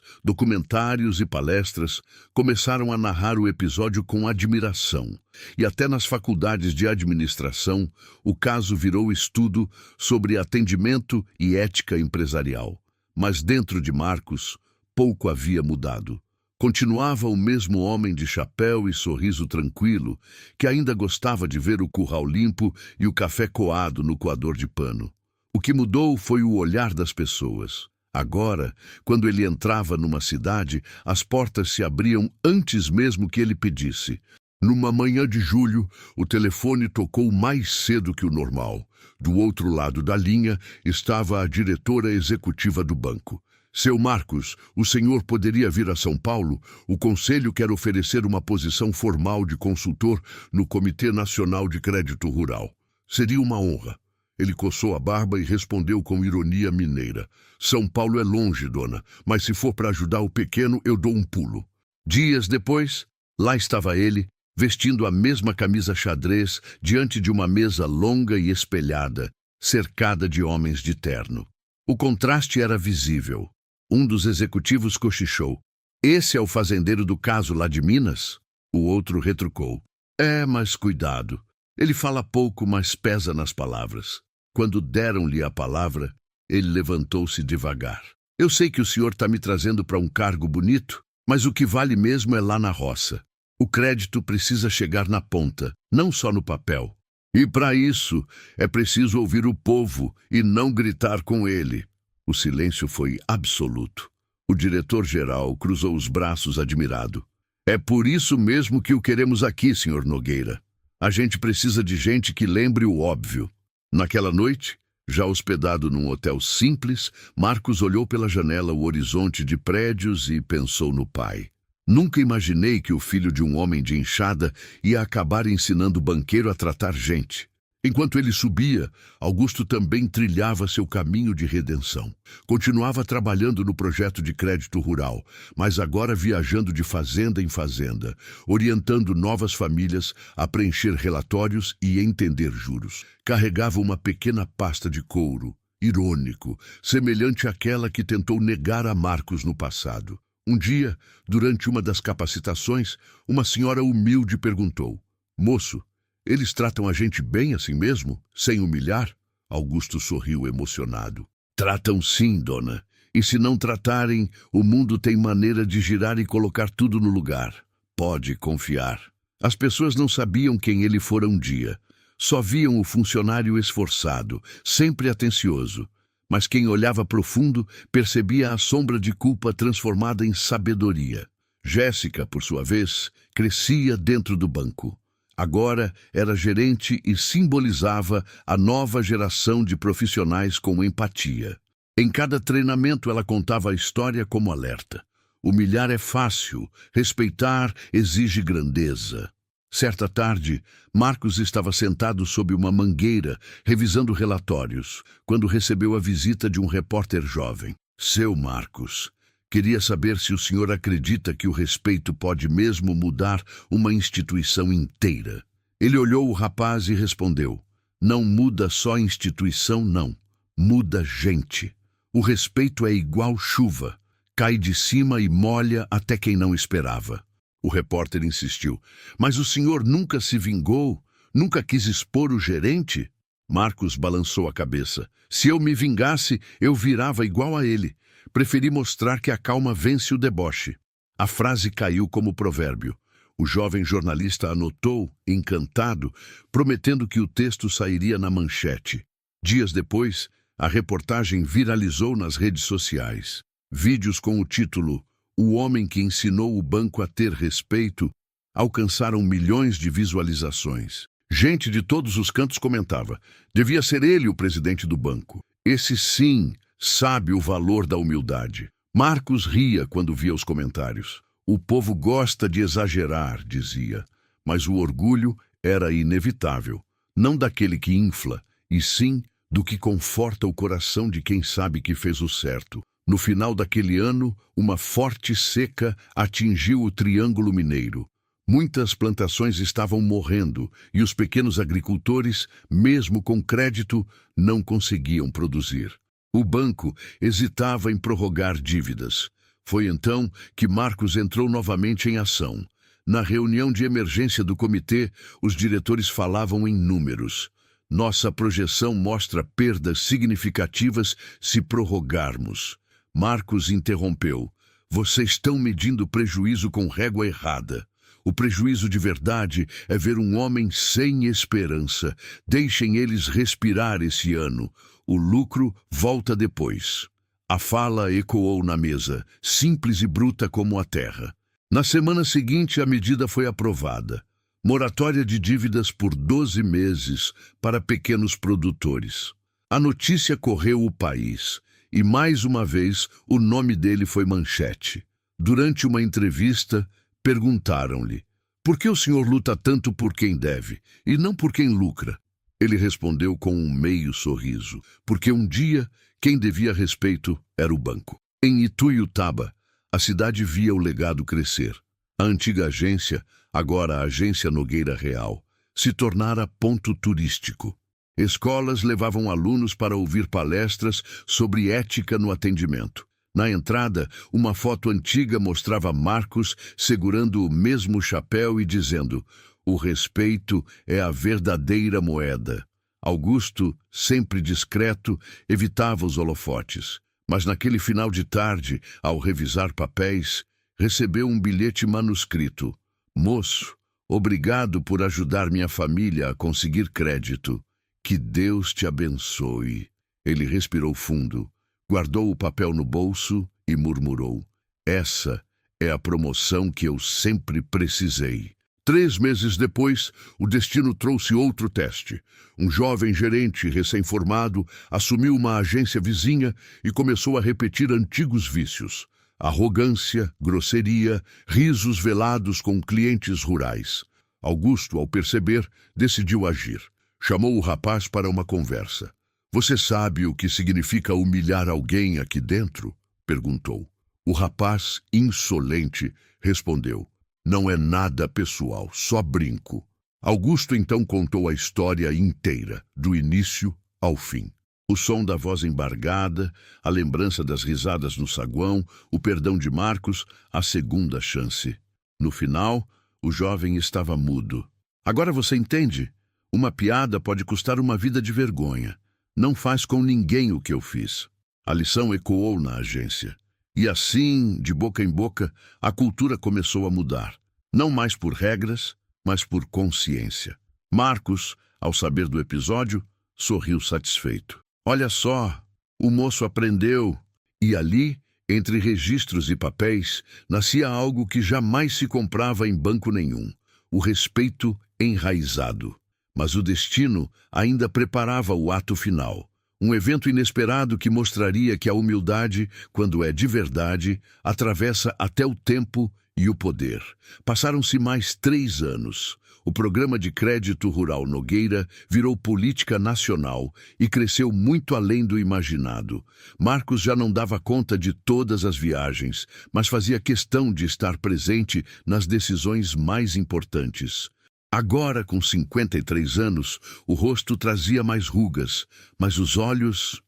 documentários e palestras começaram a narrar o episódio com admiração. E até nas faculdades de administração, o caso virou estudo sobre atendimento e ética empresarial. Mas dentro de Marcos, pouco havia mudado. Continuava o mesmo homem de chapéu e sorriso tranquilo, que ainda gostava de ver o curral limpo e o café coado no coador de pano. O que mudou foi o olhar das pessoas. Agora, quando ele entrava numa cidade, as portas se abriam antes mesmo que ele pedisse. Numa manhã de julho, o telefone tocou mais cedo que o normal. Do outro lado da linha estava a diretora executiva do banco. "Seu Marcos, o senhor poderia vir a São Paulo? O conselho quer oferecer uma posição formal de consultor no Comitê Nacional de Crédito Rural. Seria uma honra." Ele coçou a barba e respondeu com ironia mineira: "São Paulo é longe, dona, mas se for para ajudar o pequeno, eu dou um pulo." Dias depois, lá estava ele, vestindo a mesma camisa xadrez, diante de uma mesa longa e espelhada, cercada de homens de terno. O contraste era visível. Um dos executivos cochichou: "Esse é o fazendeiro do caso lá de Minas?" O outro retrucou: "É, mas cuidado. Ele fala pouco, mas pesa nas palavras." Quando deram-lhe a palavra, ele levantou-se devagar. "Eu sei que o senhor está me trazendo para um cargo bonito, mas o que vale mesmo é lá na roça. O crédito precisa chegar na ponta, não só no papel. E para isso é preciso ouvir o povo e não gritar com ele." O silêncio foi absoluto. O diretor-geral cruzou os braços admirado. "É por isso mesmo que o queremos aqui, senhor Nogueira. A gente precisa de gente que lembre o óbvio." Naquela noite, já hospedado num hotel simples, Marcos olhou pela janela o horizonte de prédios e pensou no pai. "Nunca imaginei que o filho de um homem de enxada ia acabar ensinando o banqueiro a tratar gente." Enquanto ele subia, Augusto também trilhava seu caminho de redenção. Continuava trabalhando no projeto de crédito rural, mas agora viajando de fazenda em fazenda, orientando novas famílias a preencher relatórios e entender juros. Carregava uma pequena pasta de couro, irônico, semelhante àquela que tentou negar a Marcos no passado. Um dia, durante uma das capacitações, uma senhora humilde perguntou: "Moço, eles tratam a gente bem assim mesmo, sem humilhar?" Augusto sorriu emocionado. Tratam sim, dona. E se não tratarem, o mundo tem maneira de girar e colocar tudo no lugar. Pode confiar. As pessoas não sabiam quem ele fora um dia. Só viam o funcionário esforçado, sempre atencioso. Mas quem olhava profundo percebia a sombra de culpa transformada em sabedoria. Jéssica, por sua vez, crescia dentro do banco. Agora era gerente e simbolizava a nova geração de profissionais com empatia. Em cada treinamento ela contava a história como alerta. Humilhar é fácil, respeitar exige grandeza. Certa tarde, Marcos estava sentado sob uma mangueira, revisando relatórios, quando recebeu a visita de um repórter jovem. Seu Marcos, queria saber se o senhor acredita que o respeito pode mesmo mudar uma instituição inteira. Ele olhou o rapaz e respondeu: não muda só instituição, não. Muda gente. O respeito é igual chuva. Cai de cima e molha até quem não esperava. O repórter insistiu: mas o senhor nunca se vingou? Nunca quis expor o gerente? Marcos balançou a cabeça. Se eu me vingasse, eu virava igual a ele. Preferi mostrar que a calma vence o deboche. A frase caiu como provérbio. O jovem jornalista anotou, encantado, prometendo que o texto sairia na manchete. Dias depois, a reportagem viralizou nas redes sociais. Vídeos com o título "O homem que ensinou o banco a ter respeito" alcançaram milhões de visualizações. Gente de todos os cantos comentava: devia ser ele o presidente do banco. Esse sim sabe o valor da humildade. Marcos ria quando via os comentários. O povo gosta de exagerar, dizia, mas o orgulho era inevitável. Não daquele que infla, e sim do que conforta o coração de quem sabe que fez o certo. No final daquele ano, uma forte seca atingiu o Triângulo Mineiro. Muitas plantações estavam morrendo e os pequenos agricultores, mesmo com crédito, não conseguiam produzir. O banco hesitava em prorrogar dívidas. Foi então que Marcos entrou novamente em ação. Na reunião de emergência do comitê, os diretores falavam em números. Nossa projeção mostra perdas significativas se prorrogarmos. Marcos interrompeu. Vocês estão medindo prejuízo com régua errada. O prejuízo de verdade é ver um homem sem esperança. Deixem eles respirar esse ano. O lucro volta depois. A fala ecoou na mesa, simples e bruta como a terra. Na semana seguinte, a medida foi aprovada. Moratória de dívidas por 12 meses para pequenos produtores. A notícia correu o país. E mais uma vez o nome dele foi manchete. Durante uma entrevista, perguntaram-lhe: por que o senhor luta tanto por quem deve, e não por quem lucra? Ele respondeu com um meio sorriso: porque um dia quem devia respeito era o banco. Em Ituiutaba, a cidade via o legado crescer. A antiga agência, agora a Agência Nogueira Real, se tornara ponto turístico. Escolas levavam alunos para ouvir palestras sobre ética no atendimento. Na entrada, uma foto antiga mostrava Marcos segurando o mesmo chapéu e dizendo: o respeito é a verdadeira moeda. Augusto, sempre discreto, evitava os holofotes. Mas naquele final de tarde, ao revisar papéis, recebeu um bilhete manuscrito. Moço, obrigado por ajudar minha família a conseguir crédito. Que Deus te abençoe. Ele respirou fundo, guardou o papel no bolso e murmurou: essa é a promoção que eu sempre precisei. 3 meses depois, o destino trouxe outro teste. Um jovem gerente recém-formado assumiu uma agência vizinha e começou a repetir antigos vícios: arrogância, grosseria, risos velados com clientes rurais. Augusto, ao perceber, decidiu agir. Chamou o rapaz para uma conversa. Você sabe o que significa humilhar alguém aqui dentro? Perguntou. O rapaz, insolente, respondeu: não é nada pessoal, só brinco. Augusto então contou a história inteira, do início ao fim. O som da voz embargada, a lembrança das risadas no saguão, o perdão de Marcos, a segunda chance. No final, o jovem estava mudo. Agora você entende? Uma piada pode custar uma vida de vergonha. Não faz com ninguém o que eu fiz. A lição ecoou na agência. E assim, de boca em boca, a cultura começou a mudar. Não mais por regras, mas por consciência. Marcos, ao saber do episódio, sorriu satisfeito. Olha só, o moço aprendeu. E ali, entre registros e papéis, nascia algo que jamais se comprava em banco nenhum: o respeito enraizado. Mas o destino ainda preparava o ato final. Um evento inesperado que mostraria que a humildade, quando é de verdade, atravessa até o tempo e o poder. Passaram-se mais 3 anos. O Programa de Crédito Rural Nogueira virou política nacional e cresceu muito além do imaginado. Marcos já não dava conta de todas as viagens, mas fazia questão de estar presente nas decisões mais importantes. Agora, com 53 anos, o rosto trazia mais rugas, mas os olhos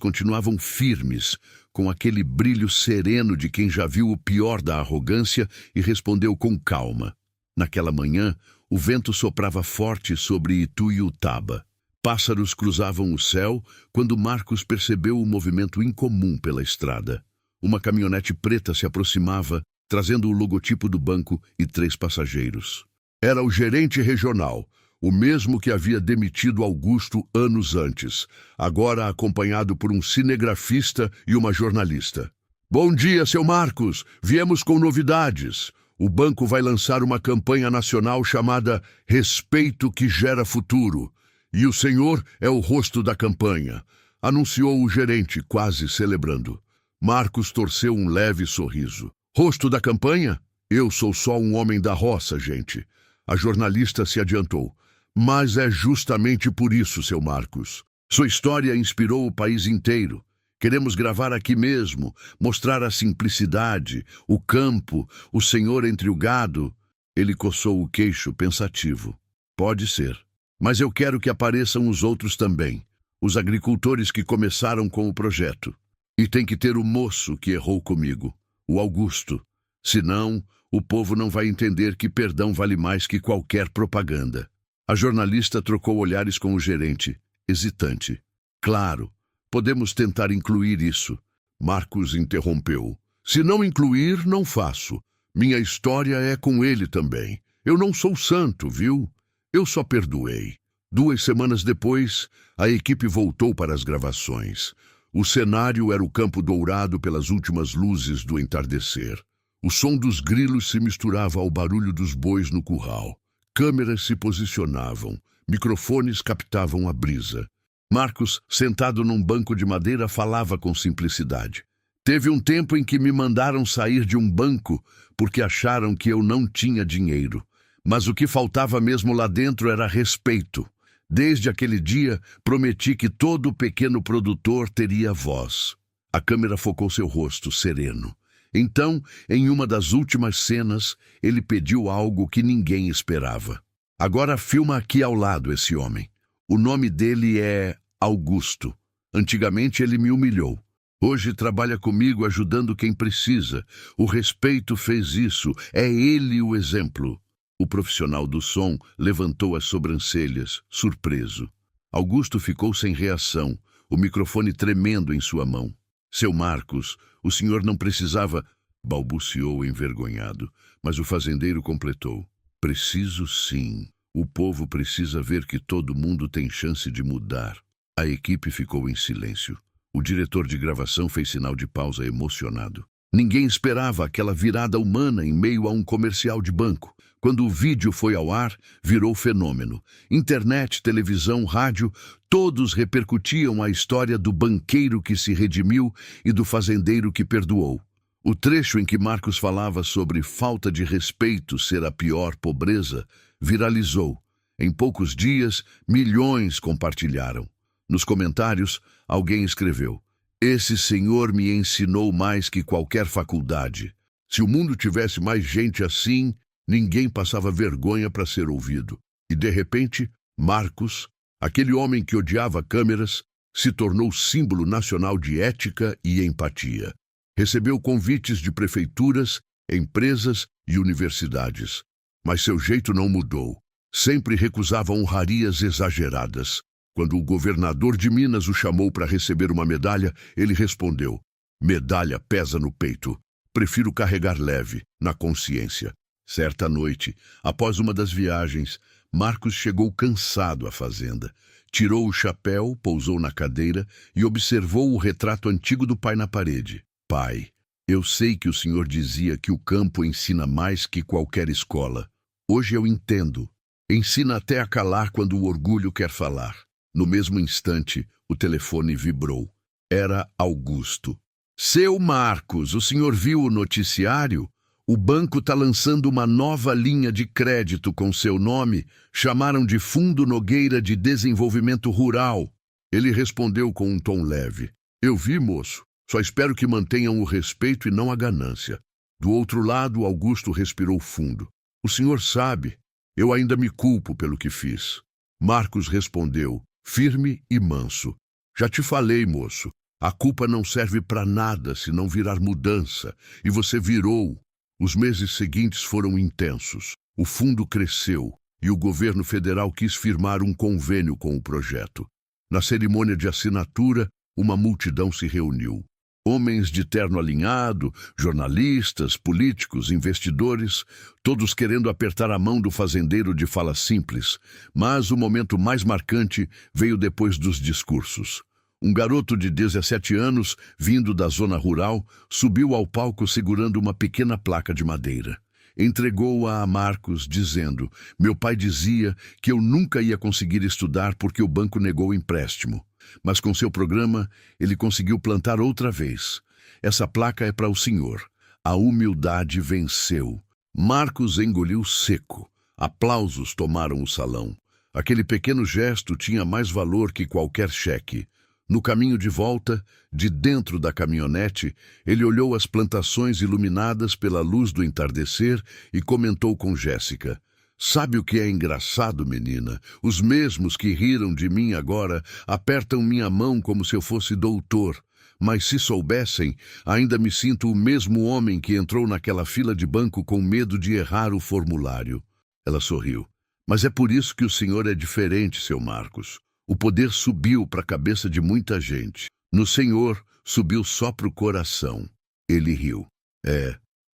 continuavam firmes, com aquele brilho sereno de quem já viu o pior da arrogância e respondeu com calma. Naquela manhã, o vento soprava forte sobre Ituiutaba. Pássaros cruzavam o céu quando Marcos percebeu o movimento incomum pela estrada. Uma caminhonete preta se aproximava, trazendo o logotipo do banco e 3 passageiros. Era o gerente regional, o mesmo que havia demitido Augusto anos antes, agora acompanhado por um cinegrafista e uma jornalista. Bom dia, seu Marcos! Viemos com novidades. O banco vai lançar uma campanha nacional chamada Respeito que Gera Futuro. E o senhor é o rosto da campanha, anunciou o gerente, quase celebrando. Marcos torceu um leve sorriso. Rosto da campanha? Eu sou só um homem da roça, gente. A jornalista se adiantou. Mas é justamente por isso, seu Marcos. Sua história inspirou o país inteiro. Queremos gravar aqui mesmo, mostrar a simplicidade, o campo, o senhor entre o gado. Ele coçou o queixo, pensativo. Pode ser. Mas eu quero que apareçam os outros também. Os agricultores que começaram com o projeto. E tem que ter o moço que errou comigo, o Augusto. Senão, o povo não vai entender que perdão vale mais que qualquer propaganda. A jornalista trocou olhares com o gerente, hesitante. Claro, podemos tentar incluir isso. Marcos interrompeu. Se não incluir, não faço. Minha história é com ele também. Eu não sou santo, viu? Eu só perdoei. 2 semanas depois, a equipe voltou para as gravações. O cenário era o Campo Dourado pelas últimas luzes do entardecer. O som dos grilos se misturava ao barulho dos bois no curral. Câmeras se posicionavam, microfones captavam a brisa. Marcos, sentado num banco de madeira, falava com simplicidade. Teve um tempo em que me mandaram sair de um banco porque acharam que eu não tinha dinheiro. Mas o que faltava mesmo lá dentro era respeito. Desde aquele dia, prometi que todo pequeno produtor teria voz. A câmera focou seu rosto, sereno. Então, em uma das últimas cenas, ele pediu algo que ninguém esperava. Agora filma aqui ao lado esse homem. O nome dele é Augusto. Antigamente ele me humilhou. Hoje trabalha comigo ajudando quem precisa. O respeito fez isso. É ele o exemplo. O profissional do som levantou as sobrancelhas, surpreso. Augusto ficou sem reação, o microfone tremendo em sua mão. Seu Marcos, o senhor não precisava... balbuciou envergonhado, mas o fazendeiro completou. Preciso sim. O povo precisa ver que todo mundo tem chance de mudar. A equipe ficou em silêncio. O diretor de gravação fez sinal de pausa emocionado. Ninguém esperava aquela virada humana em meio a um comercial de banco. Quando o vídeo foi ao ar, virou fenômeno. Internet, televisão, rádio, todos repercutiam a história do banqueiro que se redimiu e do fazendeiro que perdoou. O trecho em que Marcos falava sobre falta de respeito ser a pior pobreza viralizou. Em poucos dias, milhões compartilharam. Nos comentários, alguém escreveu: "Esse senhor me ensinou mais que qualquer faculdade. Se o mundo tivesse mais gente assim, ninguém passava vergonha para ser ouvido." E de repente, Marcos, aquele homem que odiava câmeras, se tornou símbolo nacional de ética e empatia. Recebeu convites de prefeituras, empresas e universidades. Mas seu jeito não mudou. Sempre recusava honrarias exageradas. Quando o governador de Minas o chamou para receber uma medalha, ele respondeu: medalha pesa no peito. Prefiro carregar leve, na consciência. Certa noite, após uma das viagens, Marcos chegou cansado à fazenda. Tirou o chapéu, pousou na cadeira e observou o retrato antigo do pai na parede. Pai, eu sei que o senhor dizia que o campo ensina mais que qualquer escola. Hoje eu entendo. Ensina até a calar quando o orgulho quer falar. No mesmo instante, o telefone vibrou. Era Augusto. Seu Marcos, o senhor viu o noticiário? O banco está lançando uma nova linha de crédito com seu nome. Chamaram de Fundo Nogueira de Desenvolvimento Rural. Ele respondeu com um tom leve. Eu vi, moço. Só espero que mantenham o respeito e não a ganância. Do outro lado, Augusto respirou fundo. O senhor sabe, eu ainda me culpo pelo que fiz. Marcos respondeu, firme e manso. Já te falei, moço. A culpa não serve para nada se não virar mudança. E você virou. Os meses seguintes foram intensos. O fundo cresceu e o governo federal quis firmar um convênio com o projeto. Na cerimônia de assinatura, uma multidão se reuniu. Homens de terno alinhado, jornalistas, políticos, investidores, todos querendo apertar a mão do fazendeiro de fala simples. Mas o momento mais marcante veio depois dos discursos. Um garoto de 17 anos, vindo da zona rural, subiu ao palco segurando uma pequena placa de madeira. Entregou-a a Marcos, dizendo, meu pai dizia que eu nunca ia conseguir estudar porque o banco negou o empréstimo. Mas com seu programa, ele conseguiu plantar outra vez. Essa placa é para o senhor. A humildade venceu. Marcos engoliu seco. Aplausos tomaram o salão. Aquele pequeno gesto tinha mais valor que qualquer cheque. No caminho de volta, de dentro da caminhonete, ele olhou as plantações iluminadas pela luz do entardecer e comentou com Jéssica. Sabe o que é engraçado, menina? Os mesmos que riram de mim agora apertam minha mão como se eu fosse doutor. Mas se soubessem, ainda me sinto o mesmo homem que entrou naquela fila de banco com medo de errar o formulário. Ela sorriu. Mas é por isso que o senhor é diferente, seu Marcos. O poder subiu para a cabeça de muita gente. No senhor, subiu só para o coração. Ele riu.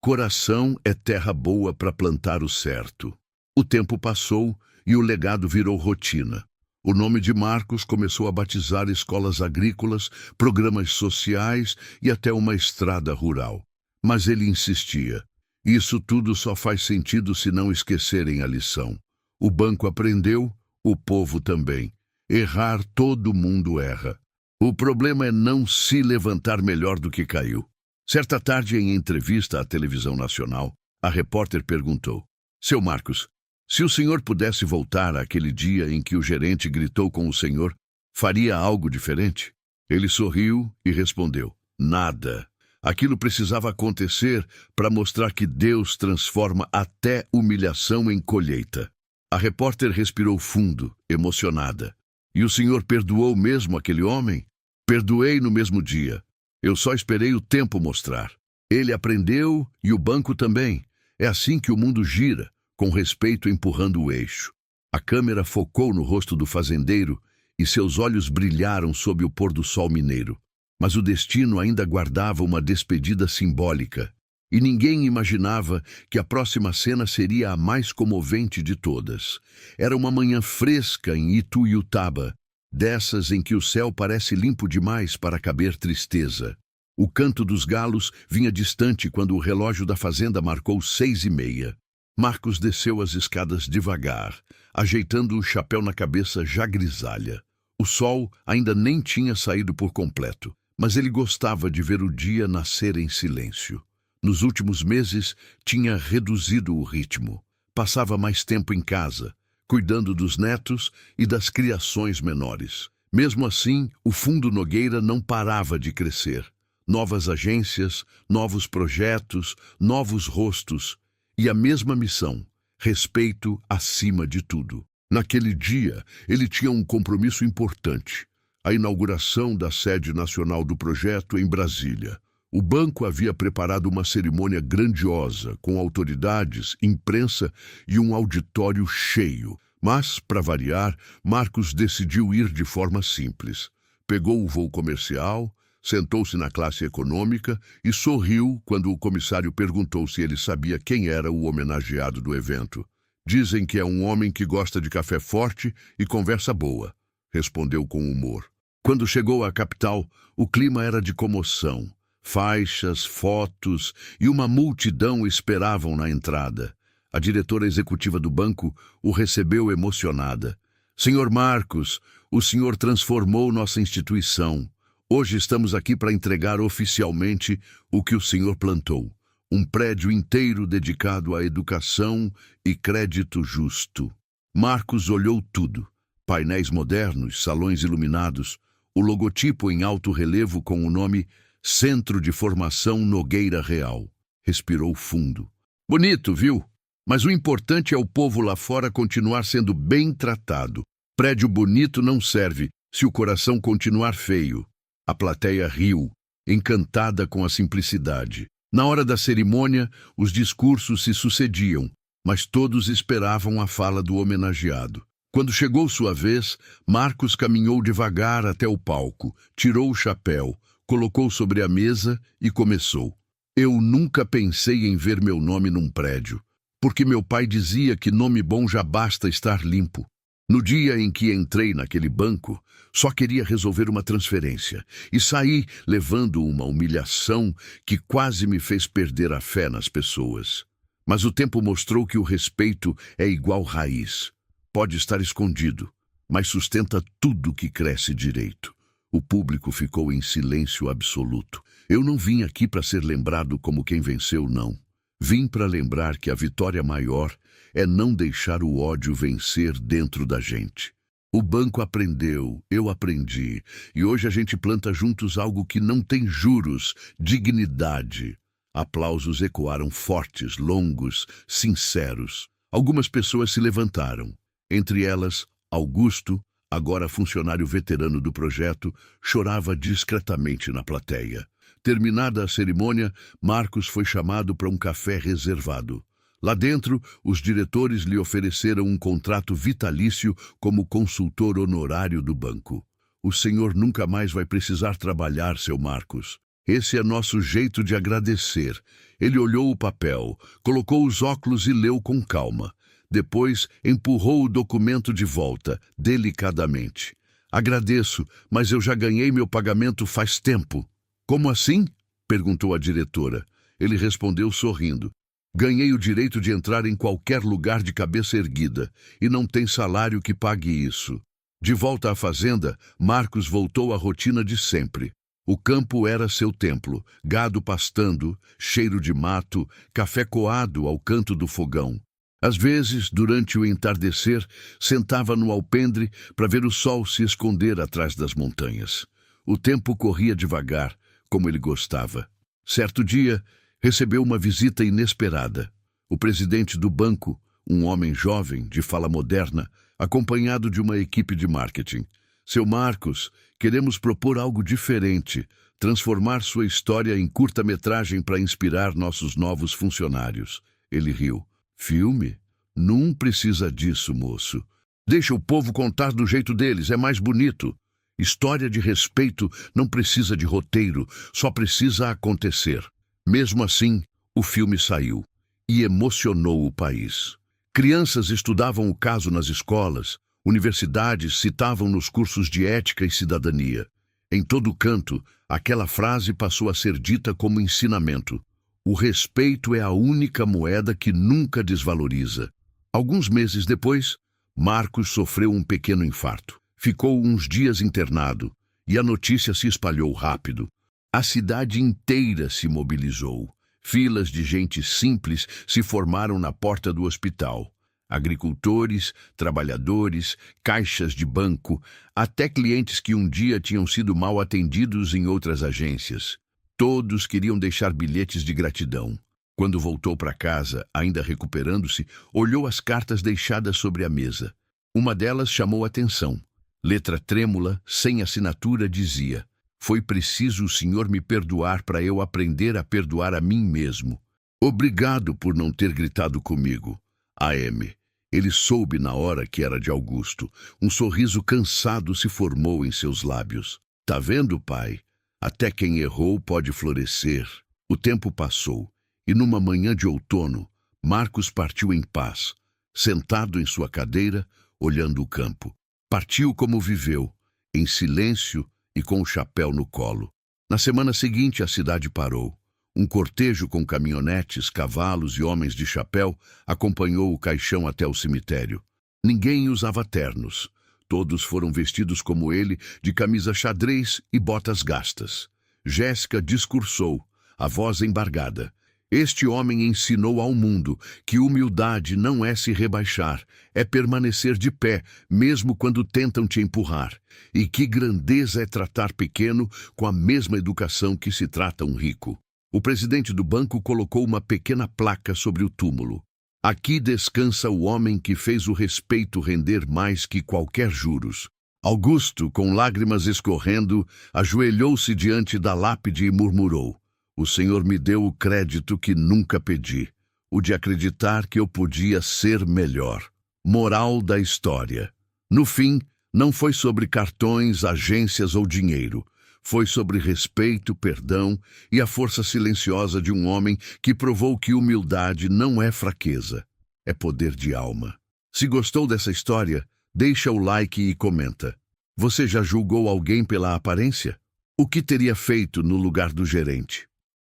Coração é terra boa para plantar o certo. O tempo passou e o legado virou rotina. O nome de Marcos começou a batizar escolas agrícolas, programas sociais e até uma estrada rural. Mas ele insistia. Isso tudo só faz sentido se não esquecerem a lição. O banco aprendeu, o povo também. Errar, todo mundo erra. O problema é não se levantar melhor do que caiu. Certa tarde, em entrevista à televisão nacional, a repórter perguntou, seu Marcos, se o senhor pudesse voltar àquele dia em que o gerente gritou com o senhor, faria algo diferente? Ele sorriu e respondeu, nada. Aquilo precisava acontecer para mostrar que Deus transforma até humilhação em colheita. A repórter respirou fundo, emocionada. E o senhor perdoou mesmo aquele homem? Perdoei no mesmo dia. Eu só esperei o tempo mostrar. Ele aprendeu e o banco também. É assim que o mundo gira, com respeito empurrando o eixo. A câmera focou no rosto do fazendeiro e seus olhos brilharam sob o pôr do sol mineiro. Mas o destino ainda guardava uma despedida simbólica. E ninguém imaginava que a próxima cena seria a mais comovente de todas. Era uma manhã fresca em Ituiutaba, dessas em que o céu parece limpo demais para caber tristeza. O canto dos galos vinha distante quando o relógio da fazenda marcou 6:30. Marcos desceu as escadas devagar, ajeitando o chapéu na cabeça já grisalha. O sol ainda nem tinha saído por completo, mas ele gostava de ver o dia nascer em silêncio. Nos últimos meses, tinha reduzido o ritmo. Passava mais tempo em casa, cuidando dos netos e das criações menores. Mesmo assim, o Fundo Nogueira não parava de crescer. Novas agências, novos projetos, novos rostos e a mesma missão, respeito acima de tudo. Naquele dia, ele tinha um compromisso importante, a inauguração da sede nacional do projeto em Brasília. O banco havia preparado uma cerimônia grandiosa, com autoridades, imprensa e um auditório cheio. Mas, para variar, Marcos decidiu ir de forma simples. Pegou o voo comercial, sentou-se na classe econômica e sorriu quando o comissário perguntou se ele sabia quem era o homenageado do evento. Dizem que é um homem que gosta de café forte e conversa boa, respondeu com humor. Quando chegou à capital, o clima era de comoção. Faixas, fotos e uma multidão esperavam na entrada. A diretora executiva do banco o recebeu emocionada. Senhor Marcos, o senhor transformou nossa instituição. Hoje estamos aqui para entregar oficialmente o que o senhor plantou. Um prédio inteiro dedicado à educação e crédito justo. Marcos olhou tudo. Painéis modernos, salões iluminados, o logotipo em alto relevo com o nome Centro de Formação Nogueira Real. Respirou fundo. Bonito, viu? Mas o importante é o povo lá fora continuar sendo bem tratado. Prédio bonito não serve se o coração continuar feio. A plateia riu, encantada com a simplicidade. Na hora da cerimônia, os discursos se sucediam, mas todos esperavam a fala do homenageado. Quando chegou sua vez, Marcos caminhou devagar até o palco, tirou o chapéu, colocou sobre a mesa e começou. Eu nunca pensei em ver meu nome num prédio, porque meu pai dizia que nome bom já basta estar limpo. No dia em que entrei naquele banco, só queria resolver uma transferência e saí levando uma humilhação que quase me fez perder a fé nas pessoas. Mas o tempo mostrou que o respeito é igual raiz. Pode estar escondido, mas sustenta tudo que cresce direito. O público ficou em silêncio absoluto. Eu não vim aqui para ser lembrado como quem venceu, não. Vim para lembrar que a vitória maior é não deixar o ódio vencer dentro da gente. O banco aprendeu, eu aprendi, e hoje a gente planta juntos algo que não tem juros, dignidade. Aplausos ecoaram fortes, longos, sinceros. Algumas pessoas se levantaram. Entre elas, Augusto, agora funcionário veterano do projeto, chorava discretamente na plateia. Terminada a cerimônia, Marcos foi chamado para um café reservado. Lá dentro, os diretores lhe ofereceram um contrato vitalício como consultor honorário do banco. O senhor nunca mais vai precisar trabalhar, seu Marcos. Esse é nosso jeito de agradecer. Ele olhou o papel, colocou os óculos e leu com calma. Depois, empurrou o documento de volta, delicadamente. Agradeço, mas eu já ganhei meu pagamento faz tempo. Como assim? Perguntou a diretora. Ele respondeu sorrindo. Ganhei o direito de entrar em qualquer lugar de cabeça erguida, e não tem salário que pague isso. De volta à fazenda, Marcos voltou à rotina de sempre. O campo era seu templo, gado pastando, cheiro de mato, café coado ao canto do fogão. Às vezes, durante o entardecer, sentava no alpendre para ver o sol se esconder atrás das montanhas. O tempo corria devagar, como ele gostava. Certo dia, recebeu uma visita inesperada. O presidente do banco, um homem jovem, de fala moderna, acompanhado de uma equipe de marketing. Seu Marcos, queremos propor algo diferente, transformar sua história em curta-metragem para inspirar nossos novos funcionários. Ele riu. Filme? Não precisa disso, moço. Deixa o povo contar do jeito deles, é mais bonito. História de respeito não precisa de roteiro, só precisa acontecer. Mesmo assim, o filme saiu e emocionou o país. Crianças estudavam o caso nas escolas, universidades citavam nos cursos de ética e cidadania. Em todo canto, aquela frase passou a ser dita como ensinamento. O respeito é a única moeda que nunca desvaloriza. Alguns meses depois, Marcos sofreu um pequeno infarto. Ficou uns dias internado e a notícia se espalhou rápido. A cidade inteira se mobilizou. Filas de gente simples se formaram na porta do hospital. Agricultores, trabalhadores, caixas de banco, até clientes que um dia tinham sido mal atendidos em outras agências. Todos queriam deixar bilhetes de gratidão. Quando voltou para casa, ainda recuperando-se, olhou as cartas deixadas sobre a mesa. Uma delas chamou a atenção. Letra trêmula, sem assinatura, dizia: "Foi preciso o senhor me perdoar para eu aprender a perdoar a mim mesmo. Obrigado por não ter gritado comigo. AM. Ele soube na hora que era de Augusto. Um sorriso cansado se formou em seus lábios. Tá vendo, pai? Até quem errou pode florescer. O tempo passou, e numa manhã de outono, Marcos partiu em paz, sentado em sua cadeira, olhando o campo. Partiu como viveu, em silêncio e com o chapéu no colo. Na semana seguinte, a cidade parou. Um cortejo com caminhonetes, cavalos e homens de chapéu acompanhou o caixão até o cemitério. Ninguém usava ternos. Todos foram vestidos como ele, de camisa xadrez e botas gastas. Jéssica discursou, a voz embargada. Este homem ensinou ao mundo que humildade não é se rebaixar, é permanecer de pé, mesmo quando tentam te empurrar. E que grandeza é tratar pequeno com a mesma educação que se trata um rico. O presidente do banco colocou uma pequena placa sobre o túmulo. Aqui descansa o homem que fez o respeito render mais que qualquer juros. Augusto, com lágrimas escorrendo, ajoelhou-se diante da lápide e murmurou: o Senhor me deu o crédito que nunca pedi, o de acreditar que eu podia ser melhor. Moral da história. No fim, não foi sobre cartões, agências ou dinheiro. Foi sobre respeito, perdão e a força silenciosa de um homem que provou que humildade não é fraqueza, é poder de alma. Se gostou dessa história, deixa o like e comenta. Você já julgou alguém pela aparência? O que teria feito no lugar do gerente?